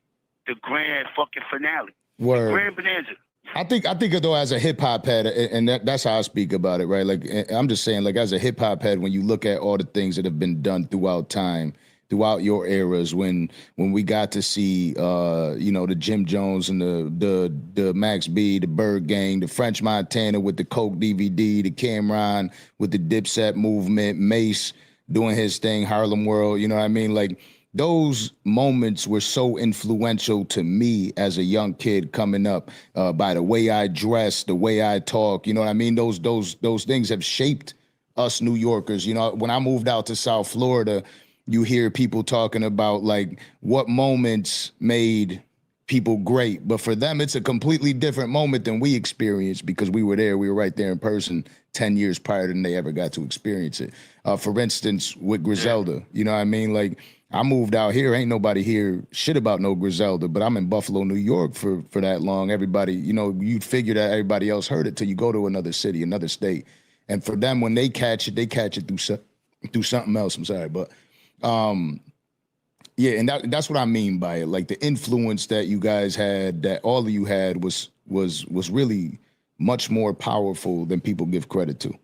U: the grand fucking finale.
G: Word.
U: The grand bonanza.
G: I think though, as a hip hop head, and that's how I speak about it, right? Like, I'm just saying, like, as a hip hop head, when you look at all the things that have been done throughout time, throughout your eras, when we got to see, you know, the Jim Jones and the Max B, the Bird Gang, the French Montana with the Coke DVD, the Cameron with the Dipset movement, Mace doing his thing, Harlem World, you know what I mean? Like, those moments were so influential to me as a young kid coming up, by the way I dress, the way I talk, you know what I mean? Those things have shaped us New Yorkers. You know, when I moved out to South Florida, you hear people talking about like what moments made people great, but for them, it's a completely different moment than we experienced because we were there, we were right there in person 10 years prior than they ever got to experience it. For instance, with Griselda, you know what I mean? Like, I moved out here, ain't nobody here shit about no Griselda, but I'm in Buffalo, New York for that long. Everybody, you know, you'd figure that everybody else heard it till you go to another city, another state. And for them, when they catch it through something else. I'm sorry, but yeah, and that's what I mean by it. Like, the influence that you guys had, that all of you had, was really much more powerful than people give credit to.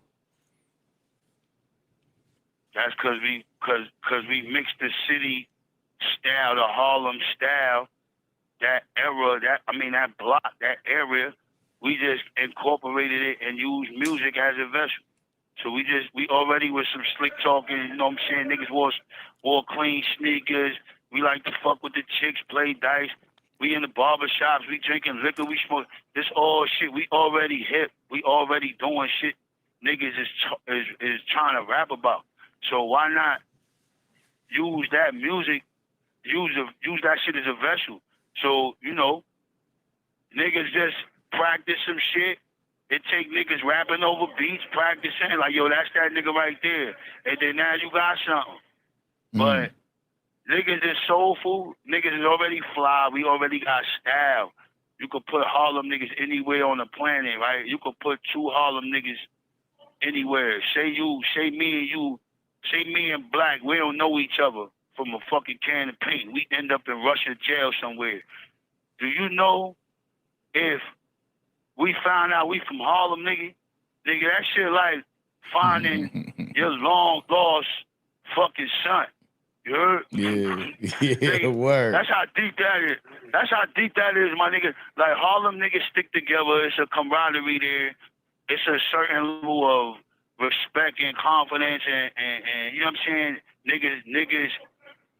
U: That's because we mixed the city style, the Harlem style, that era, that block, that area. We just incorporated it and used music as a vessel. So we already was some slick talking, you know what I'm saying? Niggas wore clean sneakers. We like to fuck with the chicks, play dice. We in the barber shops, we drinking liquor, we smoke. This all shit, we already hip. We already doing shit niggas is trying to rap about. So why not use that music, use that shit as a vessel? So, you know, niggas just practice some shit. It take niggas rapping over beats, practicing, like, yo, that's that nigga right there. And then now you got something. But niggas is soulful. Niggas is already fly. We already got style. You could put Harlem niggas anywhere on the planet, right? You could put two Harlem niggas anywhere. Say me and you, say me and Black, we don't know each other from a fucking can of paint. We end up in Russian jail somewhere. Do you know if we found out we from Harlem, nigga, that shit like finding your long lost fucking son. You heard?
G: Yeah, word.
U: That's how deep that is. That's how deep that is, my nigga. Like, Harlem niggas stick together. It's a camaraderie there. It's a certain level of respect and confidence and you know what I'm saying? niggas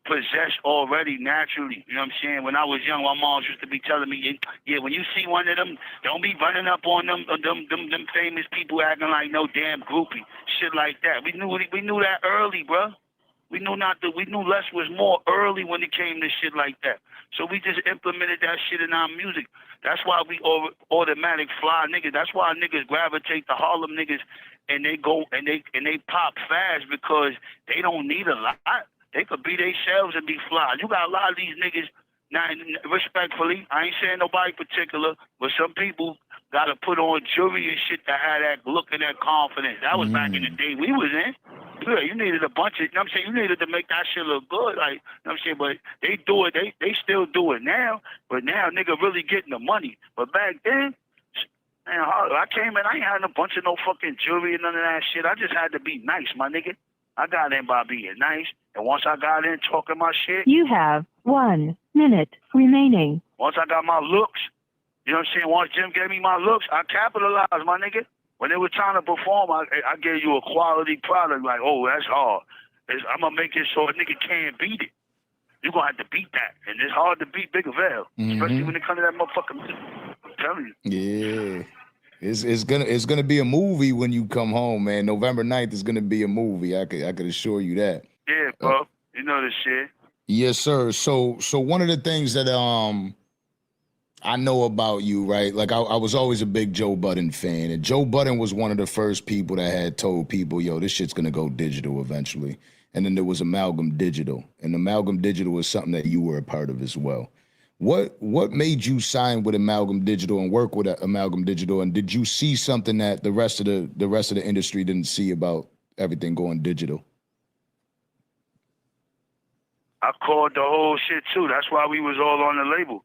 U: possessed already naturally. You know what I'm saying? When I was young, my mom used to be telling me, yeah, when you see one of them, don't be running up on them famous people acting like no damn groupie, shit like that. We knew that early, bro. We knew less was more early when it came to shit like that. So we just implemented that shit in our music. That's why we automatic fly niggas. That's why niggas gravitate to Harlem niggas, and they go and they pop fast because they don't need a lot. They could be themselves and be fly. You got a lot of these niggas. Now, respectfully, I ain't saying nobody particular, but some people got to put on jewelry and shit to have that look and that confidence. That was back in the day we was in. Yeah, you needed a bunch of, you know what I'm saying? You needed to make that shit look good, like, you know what I'm saying? But they do it, they still do it now, but now nigga really getting the money. But back then, man, I came in, I ain't had a bunch of no fucking jewelry and none of that shit. I just had to be nice, my nigga. I got in by being nice, and once I got in talking my shit.
F: You have 1 minute remaining.
U: Once I got my looks, you know what I'm saying? Once Jim gave me my looks, I capitalized, my nigga. When it was time to perform, I gave you a quality product. Like, oh, that's hard. I'm going to make it so a nigga can't beat it. You're going to have to beat that. And it's hard to beat Bigger Veil, especially when it comes to that motherfucking music. I'm telling you.
H: Yeah. It's gonna be a movie when you come home, man. November 9th is gonna be a movie. I could assure you that.
U: Yeah, bro. You know this shit.
H: Yes, sir. So one of the things that I know about you, right? Like I was always a big Joe Budden fan, and Joe Budden was one of the first people that had told people, yo, this shit's gonna go digital eventually. And then there was Amalgam Digital, and Amalgam Digital was something that you were a part of as well. What made you sign with Amalgam Digital and work with Amalgam Digital? And did you see something that the rest of the industry didn't see about everything going digital?
U: I called the whole shit too. That's why we was all on the label.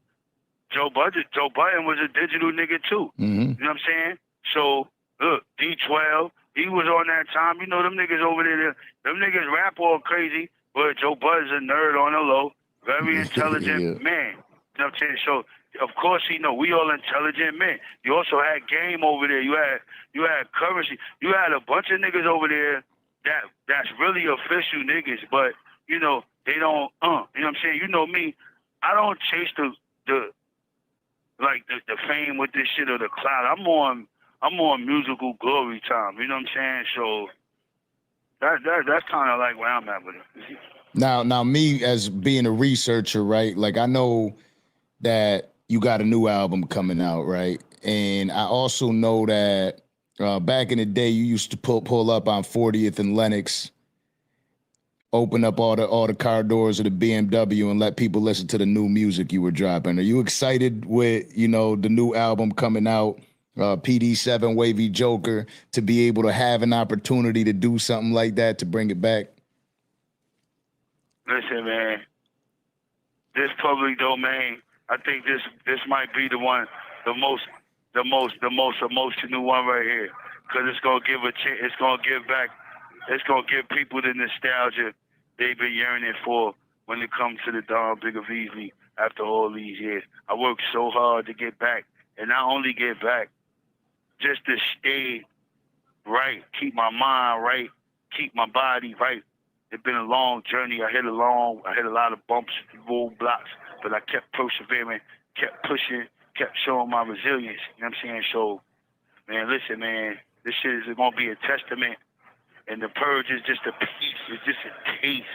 U: Joe Budden was a digital nigga too. You know what I'm saying? So look, D12, he was on that time. You know them niggas over there. Them niggas rap all crazy, but Joe Budden's a nerd on the low, very intelligent man. You know what I'm saying? So of course he know we all intelligent men. You also had Game over there. You had Currency. You had a bunch of niggas over there that's really official niggas, but you know they don't. You know what I'm saying? You know me. I don't chase the fame with this shit or the cloud. I'm on musical glory time. You know what I'm saying? So that's kind of like where I'm at with it.
H: Now me as being a researcher, right? Like I know that you got a new album coming out, right? And I also know that back in the day, you used to pull up on 40th and Lenox, open up all the car doors of the BMW and let people listen to the new music you were dropping. Are you excited with, you know, the new album coming out, PD7 Wavy Joker, to be able to have an opportunity to do something like that, to bring it back?
U: Listen, man, this public domain, I think this might be the most emotional one right here, because it's gonna give it's gonna give people the nostalgia they've been yearning for when it comes to the Don Bigger Beasley after all these years. I worked so hard to get back, and not only get back, just to stay right, keep my mind right, keep my body right. It's been a long journey. I hit a lot of bumps, roadblocks, but I kept persevering, kept pushing, kept showing my resilience. You know what I'm saying? So, man, listen, man, this shit is going to be a testament. And the purge is just a piece. It's just a taste.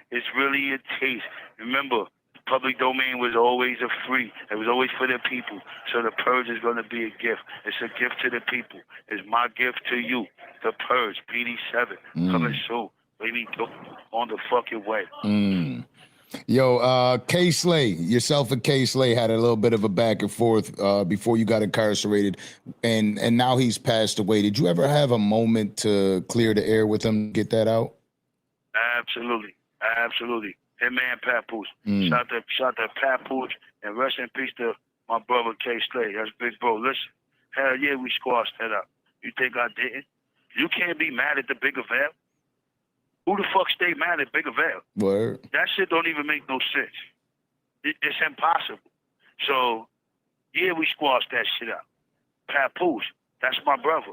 U: It's really a taste. Remember, the public domain was always free. It was always for the people. So the purge is going to be a gift. It's a gift to the people. It's my gift to you. The purge, PD7, coming soon. Baby, on the fucking way.
H: Yo, Kay Slay, yourself and Kay Slay had a little bit of a back and forth before you got incarcerated, and now he's passed away. Did you ever have a moment to clear the air with him, get that out?
U: Absolutely. Him and Papoose. Shout to Papoose, and rest in peace to my brother Kay Slay. That's big bro. Listen, hell yeah, we squashed that up. You think I didn't? You can't be mad at the Bigger Veil. Who the fuck stay mad at Bigger Veil?
H: Word.
U: That shit don't even make no sense. It's impossible. So, yeah, we squashed that shit out. Papoose, that's my brother.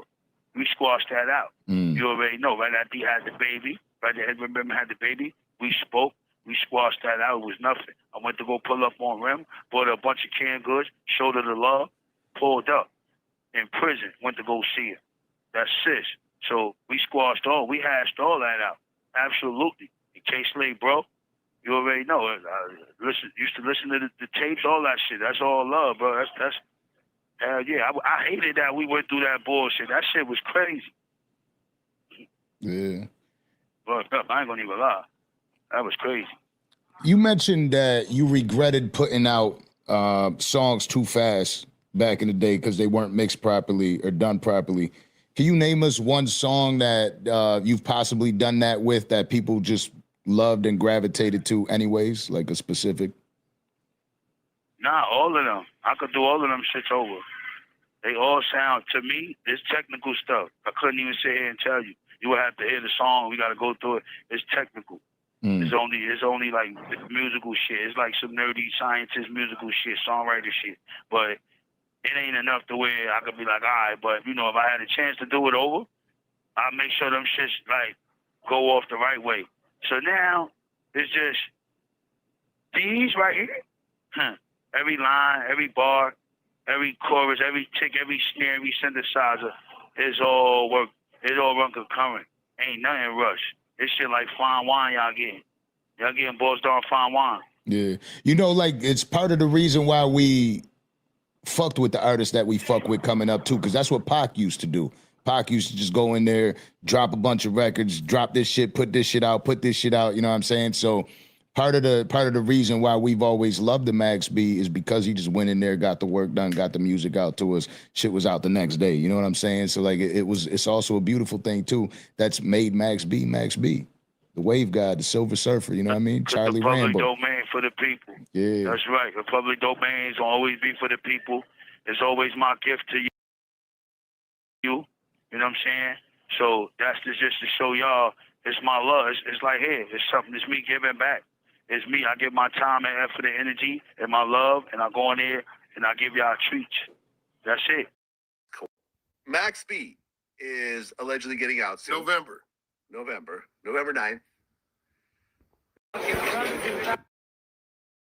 U: We squashed that out. You already know. Right after he had the baby, Right there, remember had the baby. We spoke. We squashed that out. It was nothing. I went to go pull up on Rem, bought her a bunch of canned goods, showed her the love, pulled up. In prison, went to go see her. That's sis. So we squashed we hashed all that out. Absolutely. In K-Slade, bro, you already know. Used to listen to the tapes, all that shit. That's all love, bro. That's hell yeah. I hated that we went through that bullshit. That shit was crazy.
H: Yeah.
U: But I ain't gonna even lie. That was crazy.
H: You mentioned that you regretted putting out songs too fast back in the day because they weren't mixed properly or done properly. Can you name us one song that you've possibly done that with that people just loved and gravitated to anyways, like a specific?
U: Nah, all of them. I could do all of them shits over. They all sound, to me, it's technical stuff. I couldn't even sit here and tell you. You would have to hear the song. We got to go through it. It's technical. It's only like musical shit. It's like some nerdy scientist musical shit, songwriter shit. But it ain't enough to where I could be like, all right, but you know, if I had a chance to do it over, I'll make sure them shits like go off the right way. So now it's just these right here. Every line, every bar, every chorus, every tick, every snare, every synthesizer is all work. It's all run concurrent. Ain't nothing rush. This shit like fine wine y'all getting. Y'all getting bossed on fine wine.
H: Yeah. You know, like, it's part of the reason why we fucked with the artists that we fuck with coming up, too, because that's what Pac used to do. Pac used to just go in there, drop a bunch of records, drop this shit, put this shit out, you know what I'm saying? So part of the reason why we've always loved the Max B is because he just went in there, got the work done, got the music out to us. Shit was out the next day. You know what I'm saying? So like it's also a beautiful thing too that's made Max B, the Wave God, the Silver Surfer. You know what I mean? Charlie
U: the public
H: Rambo.
U: domain for the people.
H: Yeah,
U: that's right. The public domain is always be for the people. It's always my gift to you. You know what I'm saying? So that's just to show y'all it's my love. It's like, hey, it's something. It's me giving back. It's me. I give my time and effort and energy and my love, and I go in there and I give y'all treats. That's it.
I: Max B is allegedly getting out soon. November 9th.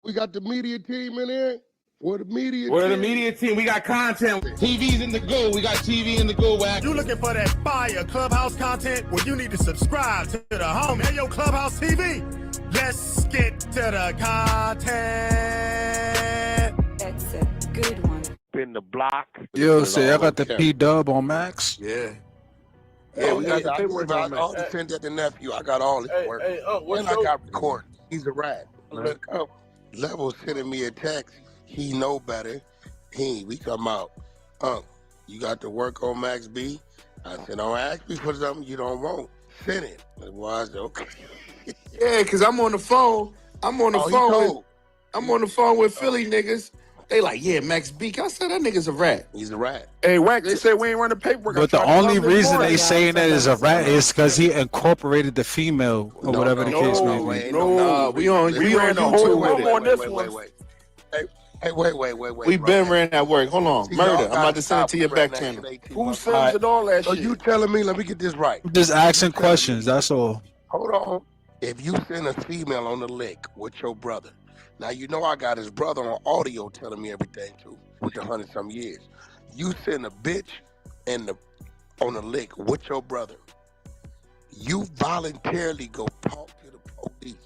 C: We got the media team in here. Where the media
B: team? We got content.
C: TV's in the go. We got TV in the go.
A: You looking for that fire Clubhouse content? Well, you need to subscribe to the home. Hey, yo, Clubhouse TV. Let's get to the content.
V: That's a good one.
B: In the block.
W: Yo, say I got the P-Dub on Max.
C: Yeah. Yeah, we got the paperwork on all the send that to nephew. I got all this work. And I got recorded. He's a rat. Look up. Level sending me a text. He know better. We come out. You got to work on Max B? I said, don't ask me for something you don't want. Send it. Well, I said, okay.
X: Yeah, cause I'm on the phone. I'm on the phone with Philly niggas. They like, yeah, Max B. I said that nigga's a rat.
C: He's a rat.
X: Hey, Wack, they said we ain't running paperwork.
W: But the only reason they saying that is a rat is because he incorporated the female or whatever the case may be.
X: We ran the whole room on this one.
C: Wait.
X: We been ran that work. Hold on. Murder. I'm about to send it to your back channel.
C: Who sends it all that shit? So you telling me, let me get this right.
W: Just asking questions, that's all.
C: Hold on. If you send a female on the lick with your brother, now you know I got his brother on audio telling me everything too, with the 100-some years. You send a bitch on the lick with your brother. You voluntarily go talk to the police.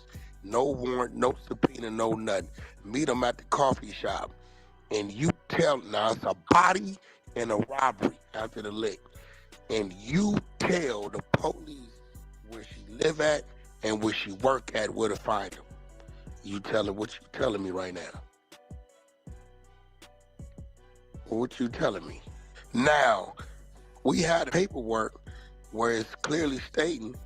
C: No warrant, no subpoena, no nothing. Meet them at the coffee shop. And you tell, now it's a body and a robbery after the lick. And you tell the police where she live at and where she work at, where to find him. You telling what you telling me right now? What you telling me? Now, we had paperwork where it's clearly stating,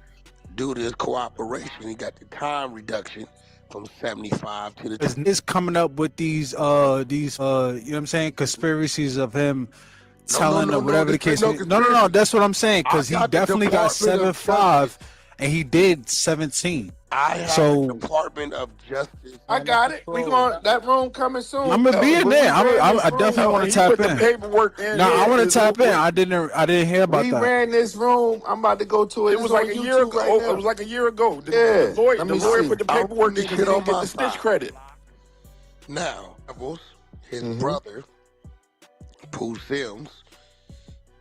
C: due to his cooperation, he got the time reduction from 75 to the.
W: It's coming up with these you know what I'm saying, conspiracies of him telling or whatever the case may be. No, that's what I'm saying, because he definitely got 7.5. and he did 17.
J: I have
W: So
J: a Department of Justice.
X: I got it. We going that room coming soon.
W: I'm gonna be in there. I definitely want to
X: You
W: tap
X: put the
W: in.
X: paperwork in.
W: No, I
X: here.
W: want to tap in. I didn't hear about
X: We
W: that.
X: ran this room. I'm about to go to it.
C: It was
X: It's
C: like
X: on
C: a
X: YouTube
C: year ago.
X: right now.
C: It was like a year ago. The
X: Yeah.
C: lawyer,
X: Let
C: the
X: me
C: lawyer
X: see.
C: put the
X: I
C: paperwork in
X: want this
C: because he
X: shit
C: didn't
X: on
C: get
X: my
C: the snitch
X: side.
C: credit.
J: Now, his
X: Mhm.
J: brother, Pooh Sims,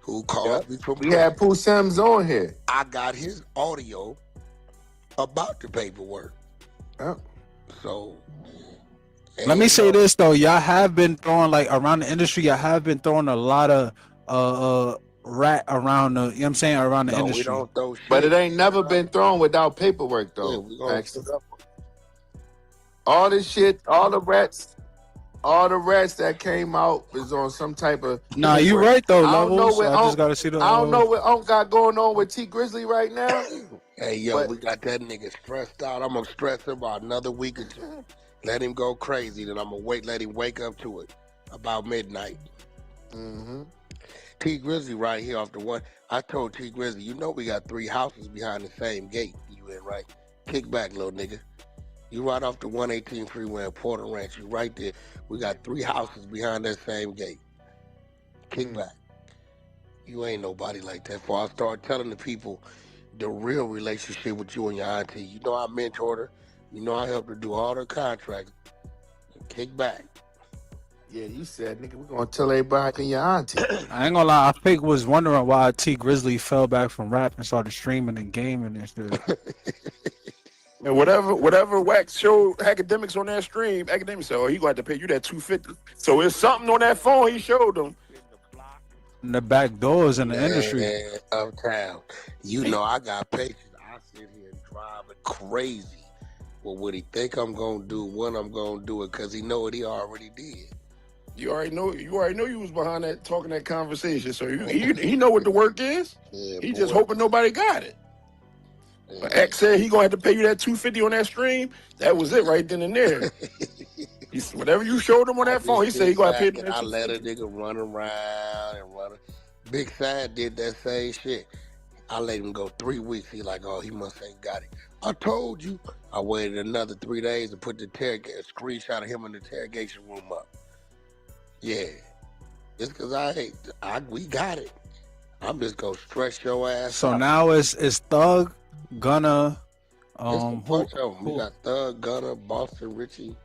J: who called me from
X: We had Pooh Sims on here.
J: I got his audio about the paperwork.
X: Yep.
J: So
W: Let me say this though, y'all have been throwing like around the industry. Y'all have been throwing a lot of rat around the. You know what I'm saying, around the
J: no, we
W: industry.
J: don't throw shit.
X: But it ain't never been thrown without paperwork
J: Yeah,
X: though.
J: we gonna
X: Paxton.
J: put up.
X: All this shit, all the rats that came out is on some type of.
W: Nah, you
X: paperwork.
W: right though,
X: I don't know
W: Levels.
X: what
W: I just
X: Unc-
W: gotta see the.
X: I don't know what Unc got going on with T Grizzly right now.
J: Hey, yo,
X: But-
J: we got that nigga stressed out. I'm gonna stress him about another week or two. Let him go crazy, then I'm gonna let him wake up to it about midnight.
X: Mm-hmm.
J: T Grizzly right here off the one. I told T Grizzly, you know we got 3 houses behind the same gate you in, right? Kick back, little nigga. You right off the 118 freeway in Porter Ranch. You right there. We got 3 houses behind that same gate. Kick back. You ain't nobody like that. Before I start telling the people the real relationship with you and your auntie. You know I mentored her. You know I helped her do all her contracts. Kick back.
X: Yeah, you said, nigga, we're gonna tell everybody and your auntie.
W: I ain't gonna lie. I think was wondering why T Grizzly fell back from rap and started streaming and gaming and shit.
C: And whatever Wax showed academics on that stream, academics said, "Oh, he going to pay you that $250." So it's something on that phone he showed them.
W: And the back doors in the industry.
J: Man, uptown. You know I got patience. I sit here and drive it crazy. Well, what he think I'm gonna do, when I'm gonna do it, cause he know what he already did.
C: You already know you was behind that talking that conversation. So he know what the work is.
J: Yeah,
C: He
J: boy.
C: just hoping nobody got it. But X said he gonna have to pay you that $250 on that stream. That was it right then and there. Whatever you showed him on that phone, he said he gonna pay
J: I let a nigga run around and run. Big Sad did that same shit. I let him go 3 weeks. He like, oh, he must ain't got it. I told you. I waited another 3 days to put the screenshot of him in the interrogation room up. Yeah, it's cause we got it. I'm just gonna stress your ass.
W: So
J: out.
W: now it's Thug, Gunna,
J: It's a bunch of them. We got Thug, Gunna, Boston Richie.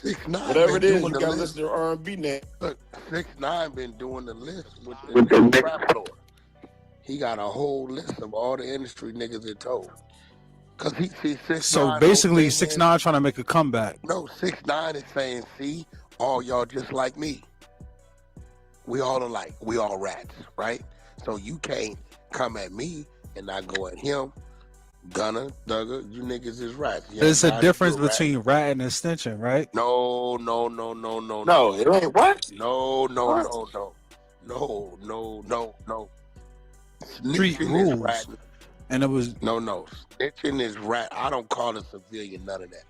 J: 6ix9ine.
C: Whatever it
J: been
C: is,
J: doing
C: you
J: the
C: gotta
J: list.
C: listen to R&B now.
J: Look, 6ix9ine been doing the list with the rap lord. He got a whole list of all the industry niggas that told. Cause he see 6ix9ine.
W: So basically,
J: okay,
W: 6ix9ine trying to make a comeback.
J: No, 6ix9ine is saying, see, all y'all just like me. We all alike. We all rats, right? So you can't come at me and not go at him. Gunna, Thugger, you niggas is rats. You
W: There's
J: ain't
W: a
J: got
W: difference
J: to be a rat.
W: between rat and extension, right?
J: No,
X: No, it ain't what?
J: No.
W: Street
J: Snitching is
W: rules.
J: ratting.
W: And it was
J: No. Snitching is rat. I don't call a civilian none of that.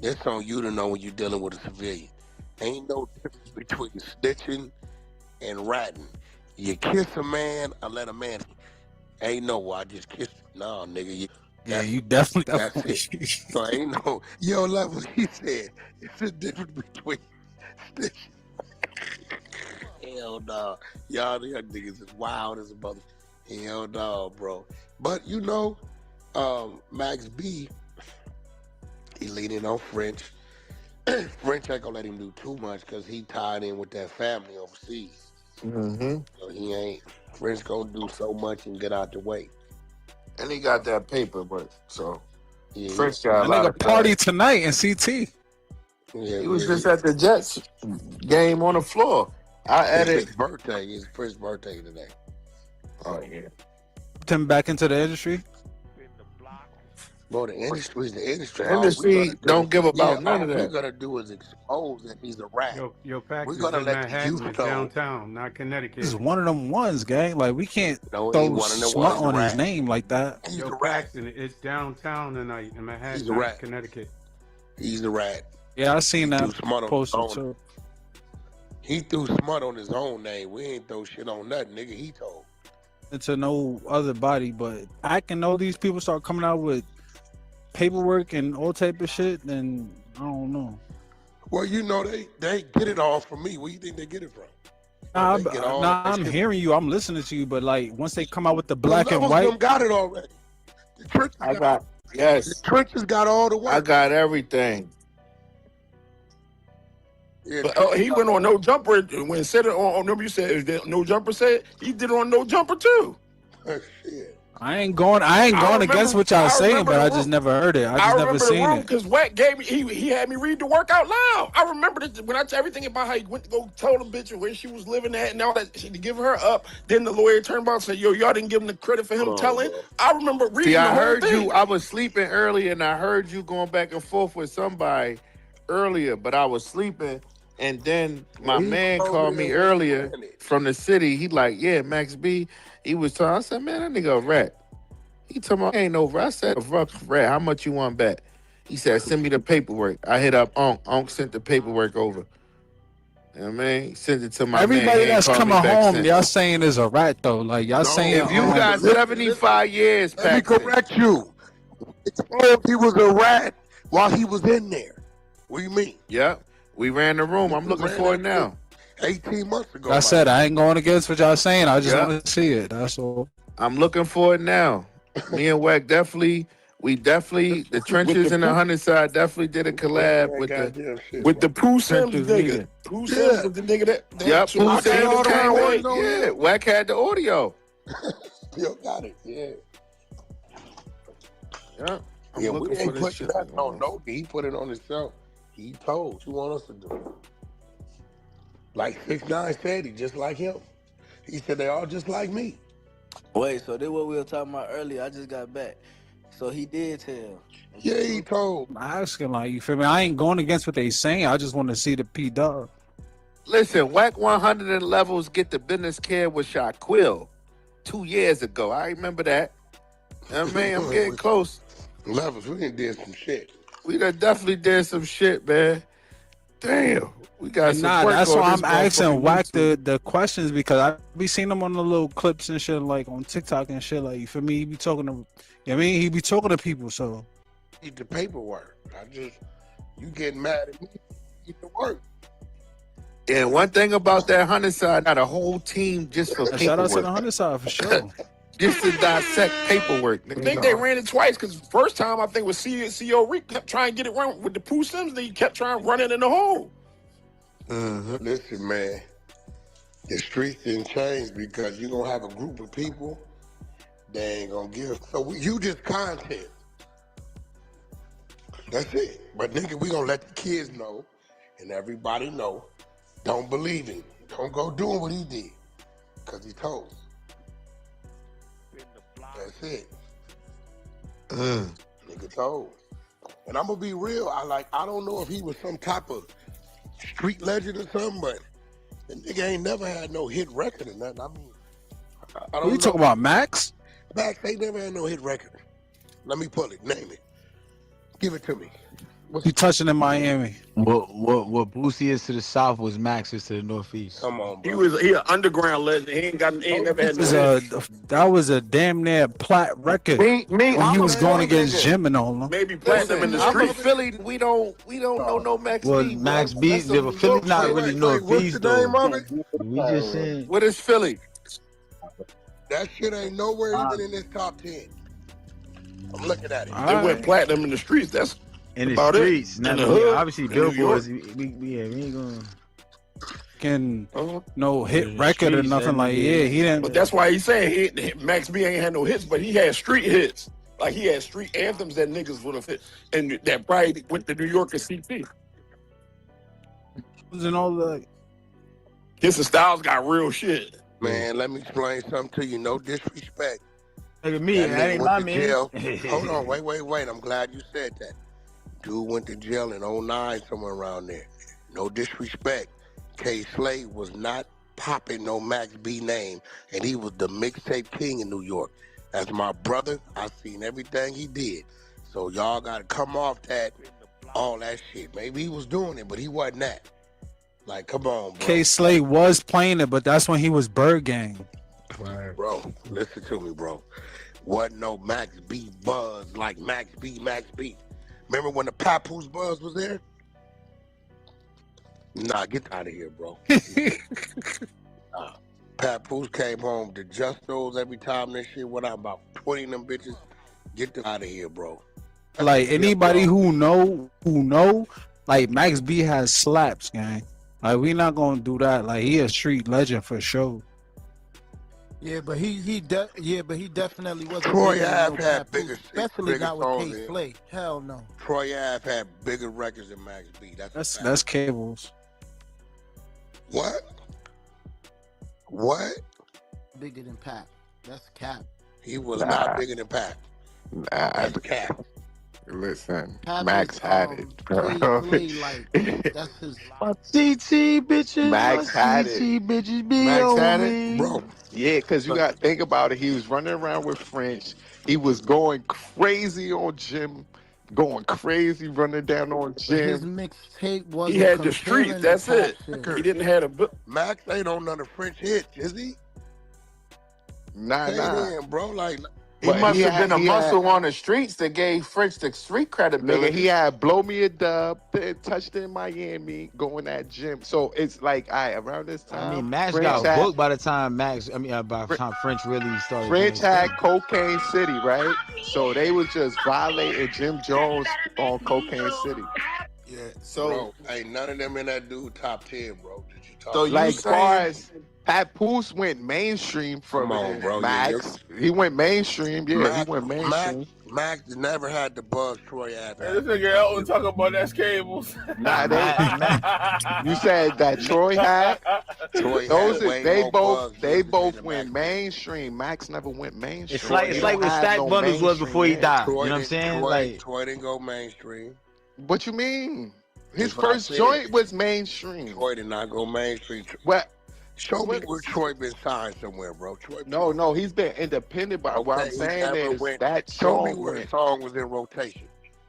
J: It's on you to know when you're dealing with a civilian. Ain't no difference between snitching and ratting. You kiss a man or let a man. Ain't no, I just kissed you. No, nigga.
W: yeah, you definitely.
J: That's it. So ain't no. Yo, level. He said it's a difference between snitching. Hell no. Y'all niggas is wild as a mother. Hell no, bro. But you know, Max B, he leaning on French. French ain't gonna let him do too much because he tied in with that family overseas.
X: Mm-hmm.
J: So he ain't. French gonna do so much and get out the way.
X: And he got that paper, but so
J: Yeah,
X: French got
W: That
X: a lot
W: nigga
X: of
W: party tonight in CT.
J: Yeah,
X: He was
J: yeah,
X: just at the Jets game on the floor. I
J: It's
X: added.
J: his birthday. It's French's birthday today.
X: Oh yeah.
W: Him back into the industry.
J: Bro, the industry's the industry.
X: The
J: All we
X: industry
J: gonna do-
X: don't give about none
J: all
X: of
J: we're
X: that.
J: gonna do is expose that he's a rat.
M: Yo, Pax
J: We're
M: is
J: gonna
M: in
J: let the
M: Manhattan,
J: youth
M: it's
J: know.
M: downtown, not Connecticut.
W: This is one of them ones, gang. Like we can't
J: No, he
W: throw
J: ain't one of them
W: smut
J: ones,
W: on his
J: rat.
W: name like that.
J: He's
M: Yo,
J: a rat.
M: Paxton, it's downtown tonight in Manhattan,
J: He's a
M: not
J: rat.
M: Connecticut.
J: He's a rat.
W: Yeah, I seen
J: He threw
W: that
J: smut on his
W: poster
J: own.
W: too.
J: He threw smut on his own name. We ain't throw shit on nothing, nigga. He told.
W: into no other body, but I can know these people start coming out with paperwork and all type of shit, then I don't know.
J: Well, you know they get it all from me. Where you think they get it from?
W: Nah,
J: They get all
W: nah,
J: that
W: I'm
J: shit.
W: hearing you. I'm listening to you, but like once they come out with the black and
J: Levels
W: white,
J: them got it already. The trenches
X: I got yes.
J: the trenches got all the work.
X: I got everything.
J: Yeah,
X: But
J: trenches
X: he
J: got
X: went
J: all
X: on no jumper when said it on. Remember you said no jumper said he did it on no jumper too.
J: shit.
W: I ain't going against what y'all saying, but I just never heard it. I just never seen it.
X: Because Wack gave me he had me read the work out loud. I remember this, when I tell everything about how he went to go tell the bitch where she was living at and all that shit to give her up. Then the lawyer turned around and said, "Yo, y'all didn't give him the credit for him telling." I remember reading See, the I whole heard thing. you. I was sleeping earlier, and I heard you going back and forth with somebody earlier, but I was sleeping. And then my man called me earlier from the city. He like, yeah, Max B. He was talking. I said, man, that nigga a rat. He told me, ain't no rat. I said, a rough rat. How much you want back? He said, send me the paperwork. I hit up Onk. Onk sent the paperwork over. You know what I mean? He sent it to my
W: Everybody
X: man. He
W: that's
X: called me
W: coming
X: back
W: home,
X: since.
W: y'all saying is a rat though. Like y'all saying,
X: If you got 75 years,
J: Let me
X: Paxton.
J: correct you. It's told he was a rat while he was in there. What do you mean?
X: Yep. We ran the room. I'm looking for it now.
J: 18 months ago.
W: I said I ain't going against what y'all saying. I just
X: Yeah.
W: want to see it. That's all.
X: I'm looking for it now. Me and Wack the trenches and the 100 side definitely did a collab with the Pooh Sims Trenches nigga. meeting. Pooh Sims was the nigga that Yep, Pooh I Sims all the came way.
J: on
X: Yeah,
J: there.
X: Wack had the audio.
J: Yo, got it. Yeah.
X: Yeah. I'm
J: Yeah, we
X: looking
J: ain't
X: for this
J: put
X: shit.
J: that on no. He put it on himself. He told. What you want us to do? Like 6ix9ine said, he just like him. He said they all just like me.
N: Wait, so this what we were talking about earlier. I just got back. So he did tell.
J: Yeah, he told.
W: I'm asking like you feel me? I ain't going against what they saying. I just want to see the P Dub.
X: Listen, Wack 100 and Levels get the business care with Shaquille 2 years ago. I remember that. I mean, I'm getting close.
J: Levels, we done did some shit.
X: We done definitely did some shit, man. Damn. We got some
W: Nah,
X: work
W: that's
X: on
W: why
X: this
W: I'm asking
X: motherfucking
W: Wack
X: YouTube.
W: the questions because I be seeing them on the little clips and shit like on TikTok and shit. Like for me, he be talking to, you know what I mean, he be talking to people. So
J: Need the paperwork. You getting mad at me? Get the work.
X: And one thing about that 100 side, got a whole team just for paperwork.
W: shout out to the 100 side for sure.
X: Just to dissect paperwork.
A: I think they ran it twice because first time I think was CEO Rick kept trying to get it run with the Pooh Sims. They kept trying to run it in the hole.
J: Listen, man. The streets didn't change because you're gonna have a group of people that ain't gonna give. So you just content. That's it. But nigga, we gonna let the kids know and everybody know. Don't believe him. Don't go doing what he did. Cause he told us. That's it. Nigga told. And I'm gonna be real. I don't know if he was some type of street legend or something, but the nigga ain't never had no hit record or nothing. I mean, I don't
W: What you talking about, Max?
J: Max ain't never had no hit record. Let me pull it. Name it. Give it to me.
W: You touching in Miami?
O: What Boosie is to the south was Max is to the northeast.
J: Come on,
A: He an underground legend. He ain't never had
W: That was a damn near plat record when he was going against Jim and all them.
A: Maybe platinum in the
X: I'm from
A: street.
X: Philly. We don't know no Max
O: Well,
X: B.
O: Max
X: bro.
O: B,
X: That's
O: yeah,
X: some
O: but
X: New
O: Philly's
X: York
O: not
X: shit.
O: really
J: what's
O: northeast
J: the name
O: though.
J: of it?
O: We just saying.
X: What is Philly?
J: That shit ain't nowhere even in this top 10. I'm looking at it.
A: They went platinum in the streets. That's
O: In the
A: about
O: streets,
A: it.
O: not
A: In the
O: me.
A: hood,
O: Obviously
A: in New
O: billboards.
A: York.
O: We ain't gonna.
W: Can
A: Uh-huh.
W: no hit
O: the
W: record or
O: streets,
W: nothing
O: that
W: like
O: nigga-
W: he didn't.
A: But that's why he's saying Max B ain't had no hits, but he had street hits. Like he had street anthems that niggas would have hit, and that probably went to New York and CP.
W: And all the
A: Kiss and Styles got real shit.
J: Man, let me explain something to you. No disrespect.
O: Look at me,
J: That
O: that
J: nigga
O: ain't
J: went
O: my
J: to
O: man.
J: jail. Hold on, wait. I'm glad you said that. Dude went to jail in 09, somewhere around there. No disrespect. K Slade was not popping no Max B name, and he was the mixtape king in New York. As my brother, I seen everything he did. So y'all gotta come off that, all that shit. Maybe he was doing it, but he wasn't that. Like, come on, bro.
W: K Slade was playing it, but that's when he was Bird Gang.
J: Bro, listen to me, bro. Wasn't no Max B buzz like Max B. Remember when the Papoose buzz was there? Nah, get out of here, bro. Papoose came home to Just Those every time this shit went out, about 20 of them bitches. Get them out of here, bro.
W: Like anybody who know, like Max B has slaps, gang. Like we not gonna do that. Like he a street legend for sure.
P: Yeah, but he definitely wasn't.
J: Troy
P: bigger than
J: Ave
P: no
J: had
P: Papoose,
J: bigger,
P: especially
J: bigger
P: not with
J: songs
P: Case
J: than him.
P: Play. Hell no.
J: Troy Ave had bigger records than Max B.
W: That's Cables.
J: What? What?
P: Bigger than Pat. That's cap.
J: He was not bigger than Pat. That's cap.
C: Listen,
P: Pat
C: Max
P: is,
C: had it, bro.
P: play like that's his.
K: My TT bitches.
C: Max had it.
K: Bitches be
C: Max
K: on
C: had
K: me.
C: it, bro. Yeah, because you got to think about it. He was running around with French. He was going crazy on Jim, going crazy running down on
P: His
C: Jim.
P: mixtape was.
X: He had the streets. That's it. He didn't have a book.
J: Max ain't on none of French hits, is he?
C: Nah.
J: Damn, bro. Like,
X: He
C: But
X: must
C: he
X: have
C: had-
X: been a
C: he
X: muscle
C: had-
X: on the streets that gave French the street credibility.
C: Nigga, he had Blow Me a Dub, Touched in Miami, going at Jim. So it's like, around this time.
O: I mean, Max
C: French
O: got
C: had-
O: booked by the time by the time French really started.
C: French
O: doing
C: had Cocaine City, right? So they was just violating Jim Jones on Cocaine City.
J: yeah. So, ain't none of them in that dude top 10, bro. Did you talk?
C: So like far as Papoose went mainstream from
J: Come on, bro.
C: Max. He went mainstream. Yeah,
J: Max,
C: he went mainstream.
J: Max never had the buzz Troy Ave.
B: This nigga Elton talking about that's Cables.
C: Nah, you said that Troy had.
J: Troy
C: Those
J: had way
C: they
J: more
C: both
J: buzz
C: they
J: than
C: both went mainstream. Max never went mainstream.
O: It's like what Stack Bundles was before he died. You know what I'm saying? Like
J: Troy didn't go mainstream.
C: What you mean? His
J: That's what I
C: first
J: said.
C: joint was mainstream.
J: Troy did not go mainstream.
C: What?
J: Show me where Troy been signed somewhere, bro. Troy.
C: No, he's been independent. But what I'm
J: He
C: saying
J: never
C: is
J: went-
C: that
J: show me
C: song
J: where the
C: went.
J: song was in rotation.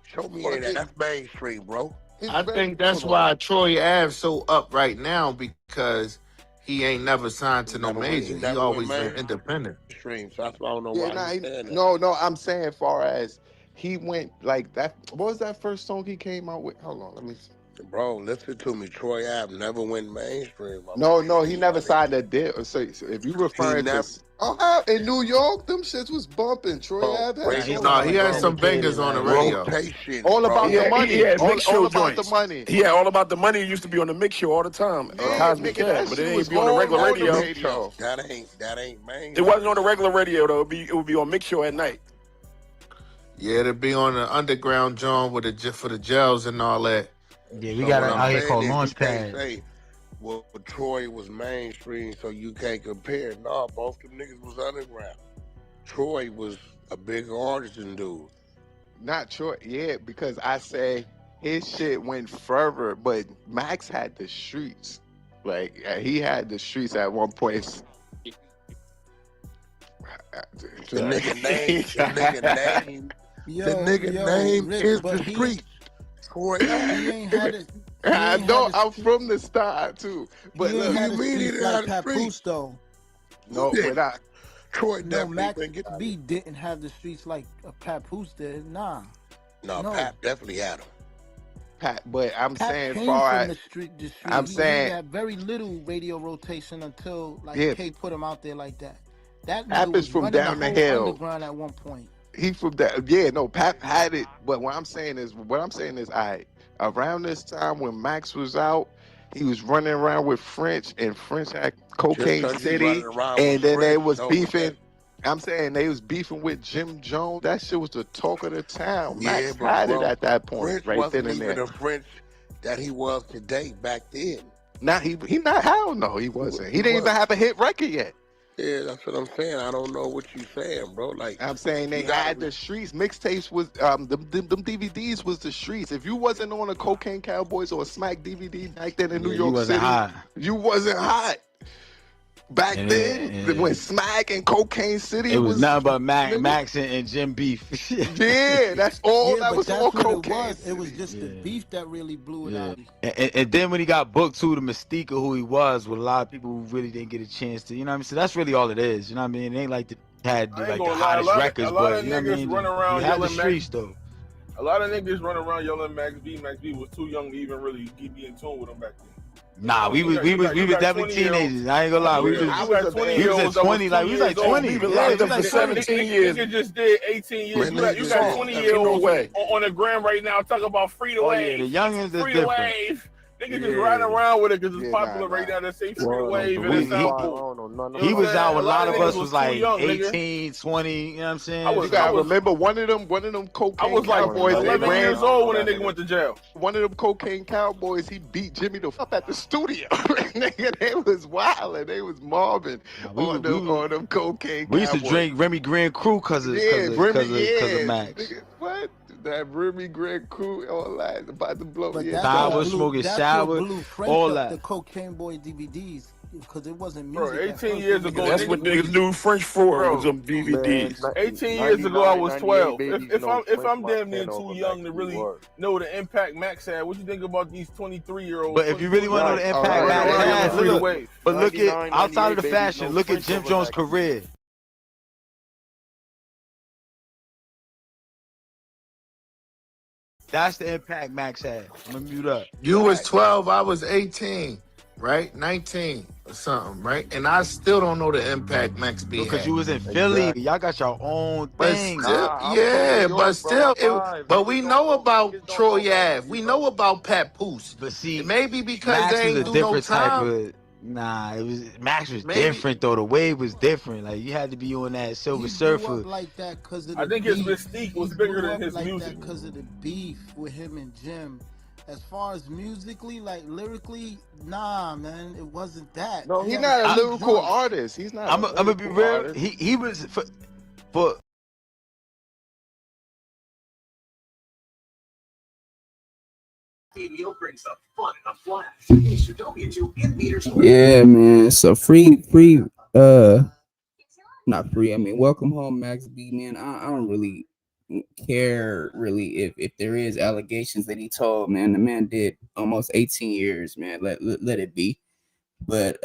J: Show me in that. That's mainstream, bro.
X: I think that's why Troy Ave so up right now, because he ain't never signed to no major. He always been independent.
J: Mainstream, so that's why I don't know
C: Yeah,
J: why
C: nah,
J: he's saying that.
C: no, I'm saying far as he went like that. What was that first song he came out with? Hold on, let me see.
J: Bro, listen to me. Troy Ave never went mainstream.
C: No, he never signed a deal. So if you referring to in New York, them shits was bumping. Troy Ave had
X: He had some bangers on the radio.
J: Rotation,
C: all about the money.
X: He had
C: all
X: mix show
C: about
X: joints.
C: the money.
X: Yeah, All About the Money. It used to be on the mix show all the time. Cosmic
C: nigga, that
X: Cat, but
C: shit
X: it
C: was
X: ain't be on the
C: all
X: regular
C: on the
X: radio.
C: radio.
J: That ain't main.
X: It wasn't on the regular radio though. It would be on mix show at night.
P: Yeah, to be on the underground joint with for the gels and all that.
O: Yeah, we got it out here called Launchpad.
J: Say, well, Troy was mainstream, so you can't compare. No, both them niggas was underground. Troy was a bigger artist than dude.
C: Not Troy, yeah, because I say his shit went further, but Max had the streets. Like he had the streets at one point.
J: The nigga name, the nigga name is the street. Troy,
C: I know I'm from the start too, but
P: He ain't
C: look,
P: had
C: you
P: the
C: mean
P: streets
C: it
P: like
C: had the
P: Papoose
C: streets?
P: though.
C: No, but I.
J: Troy
P: No,
J: definitely
P: Max
J: been getting.
P: B didn't have the streets like a Papoose did. Nah.
J: No, Pat definitely had them.
C: Pat, but I'm
P: Pat
C: saying
P: came
C: far
P: from
C: as
P: the street.
C: I'm
P: he
C: saying-
P: had very little radio rotation until like
C: Yeah.
P: K put him out there like that. That
C: Pat
P: nigga
C: is
P: was
C: from
P: running
C: down the
P: whole
C: hill.
P: underground at one point.
C: He from that. Yeah, no, Pat had it. But what I'm saying is, around this time when Max was out, he was running around with French, and French had Cocaine
J: 'cause he
C: City,
J: running around
C: and
J: with
C: then they
J: French,
C: was
J: no,
C: beefing. I'm saying they was beefing with Jim Jones. That shit was the talk of the town. Max
J: but
C: had
J: bro,
C: it at that point,
J: French
C: right
J: wasn't
C: then and
J: even
C: there.
J: the French that he was today back then.
C: Now he not. Hell no, he wasn't. He didn't even have a hit record yet.
J: Yeah, that's what I'm saying. I don't know what you saying, bro. Like
C: I'm saying they
J: you gotta-
C: had the streets. Mixtapes was them DVDs was the streets. If you wasn't on a Cocaine Cowboys or a Smack DVD back then in New
O: you
C: York
O: wasn't
C: City,
O: hot.
C: you wasn't hot.
E: Back then, when Smack and Cocaine City
O: it was nothing but Max and Jim Beef.
E: Yeah, that's all. that was all Cocaine.
Q: It was just the beef that really blew it out.
O: And then when he got booked too, the mystique of who he was with a lot of people who really didn't get a chance to, you know what I mean? So that's really all it is. You know what I mean? It ain't like the had
X: I ain't
O: like the
X: gonna lie,
O: hottest records,
X: a lot
O: but
X: of
O: you know what I
X: niggas
O: mean?
X: run around
O: He had the
X: yelling
O: streets though.
X: A lot of niggas run around yelling Max B. Max B was too young to even really be in tune with him back then.
O: Nah, we was definitely teenagers. I ain't gonna lie. We was at 20, like we was like 20.
X: We've been locked up for 17 years. Nigga just did 18 years. You got 20-year-olds on the gram right now talking about free to wave.
O: The youngins is
X: free to
O: different.
X: wave. Niggas just riding around with it because it's popular right now. They say free to wave and it's out cool.
O: He was out when a lot of us was like
X: young,
O: 18, 20, you know what I'm saying?
E: You gotta remember one of them cocaine
X: I was like
E: cowboys.
X: 11 years old when a nigga went to jail.
E: One of them cocaine cowboys, he beat Jimmy the fuck at the studio. Nigga, they was wild and they was mobbing on them cocaine
O: We used to
E: cowboys.
O: drink Remy Grand Cru because of Max.
E: Nigga, what? That Remy Grand Crew, all that about to blow.
Q: But
O: smoking
Q: that's
O: shower,
Q: what blew Frank
O: all
Q: up
O: that.
Q: The Cocaine Boy DVDs, because it wasn't
X: Bro,
Q: music.
X: 18 years ago, that's what niggas do French for was them DVDs. 18 years ago, I was 12. If I'm damn near too young to really know the impact Max had, what you think about these 23-year-olds?
O: But if you really want to know the impact Max had, look at outside of the fashion, look at Jim Jones' career. That's the impact Max had. I'm gonna mute up.
P: You was 12, I was 18, right? 19 or something, right? And I still don't know the impact Max B
O: Because
P: had.
O: you was in Philly. Y'all got your own thing.
P: But we know about Troy Ave. We know about Pat Poose.
O: But see,
P: maybe because
O: Max
P: they
O: was
P: ain't
O: a
P: do no
O: different type
P: time.
O: of. Nah, Max was different though. The wave was different. Like you had to be on that Silver Surfer.
Q: Like that because of the
X: I think his
Q: beef.
X: mystique was bigger than his
Q: like
X: music.
Q: Because of the beef with him and Jim. As far as musically, like lyrically, nah, man, it wasn't that.
E: No, he's not a lyrical artist. He's not.
O: I'm gonna be real. He was for.
R: Yeah, man. So not free. I mean, welcome home, Max B, man. I don't really care if there is allegations that he told, man. The man did almost 18 years, man. Let it be. But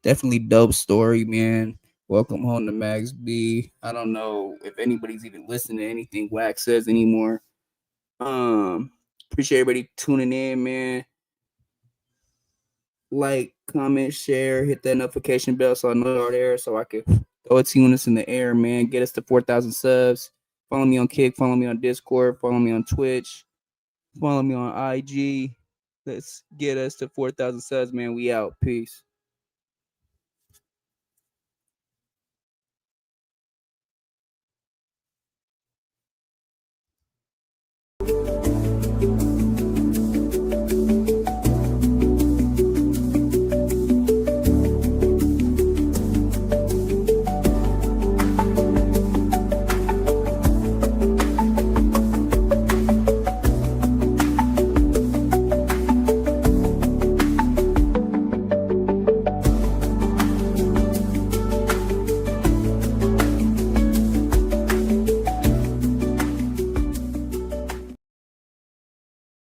R: definitely dope story, man. Welcome home to Max B. I don't know if anybody's even listening to anything Wax says anymore. Appreciate everybody tuning in, man. Like, comment, share, hit that notification bell so I know you're there, so I can throw a tune us in the air, man. Get us to 4,000 subs. Follow me on Kick, follow me on Discord, follow me on Twitch, follow me on IG. Let's get us to 4,000 subs, man. We out. Peace.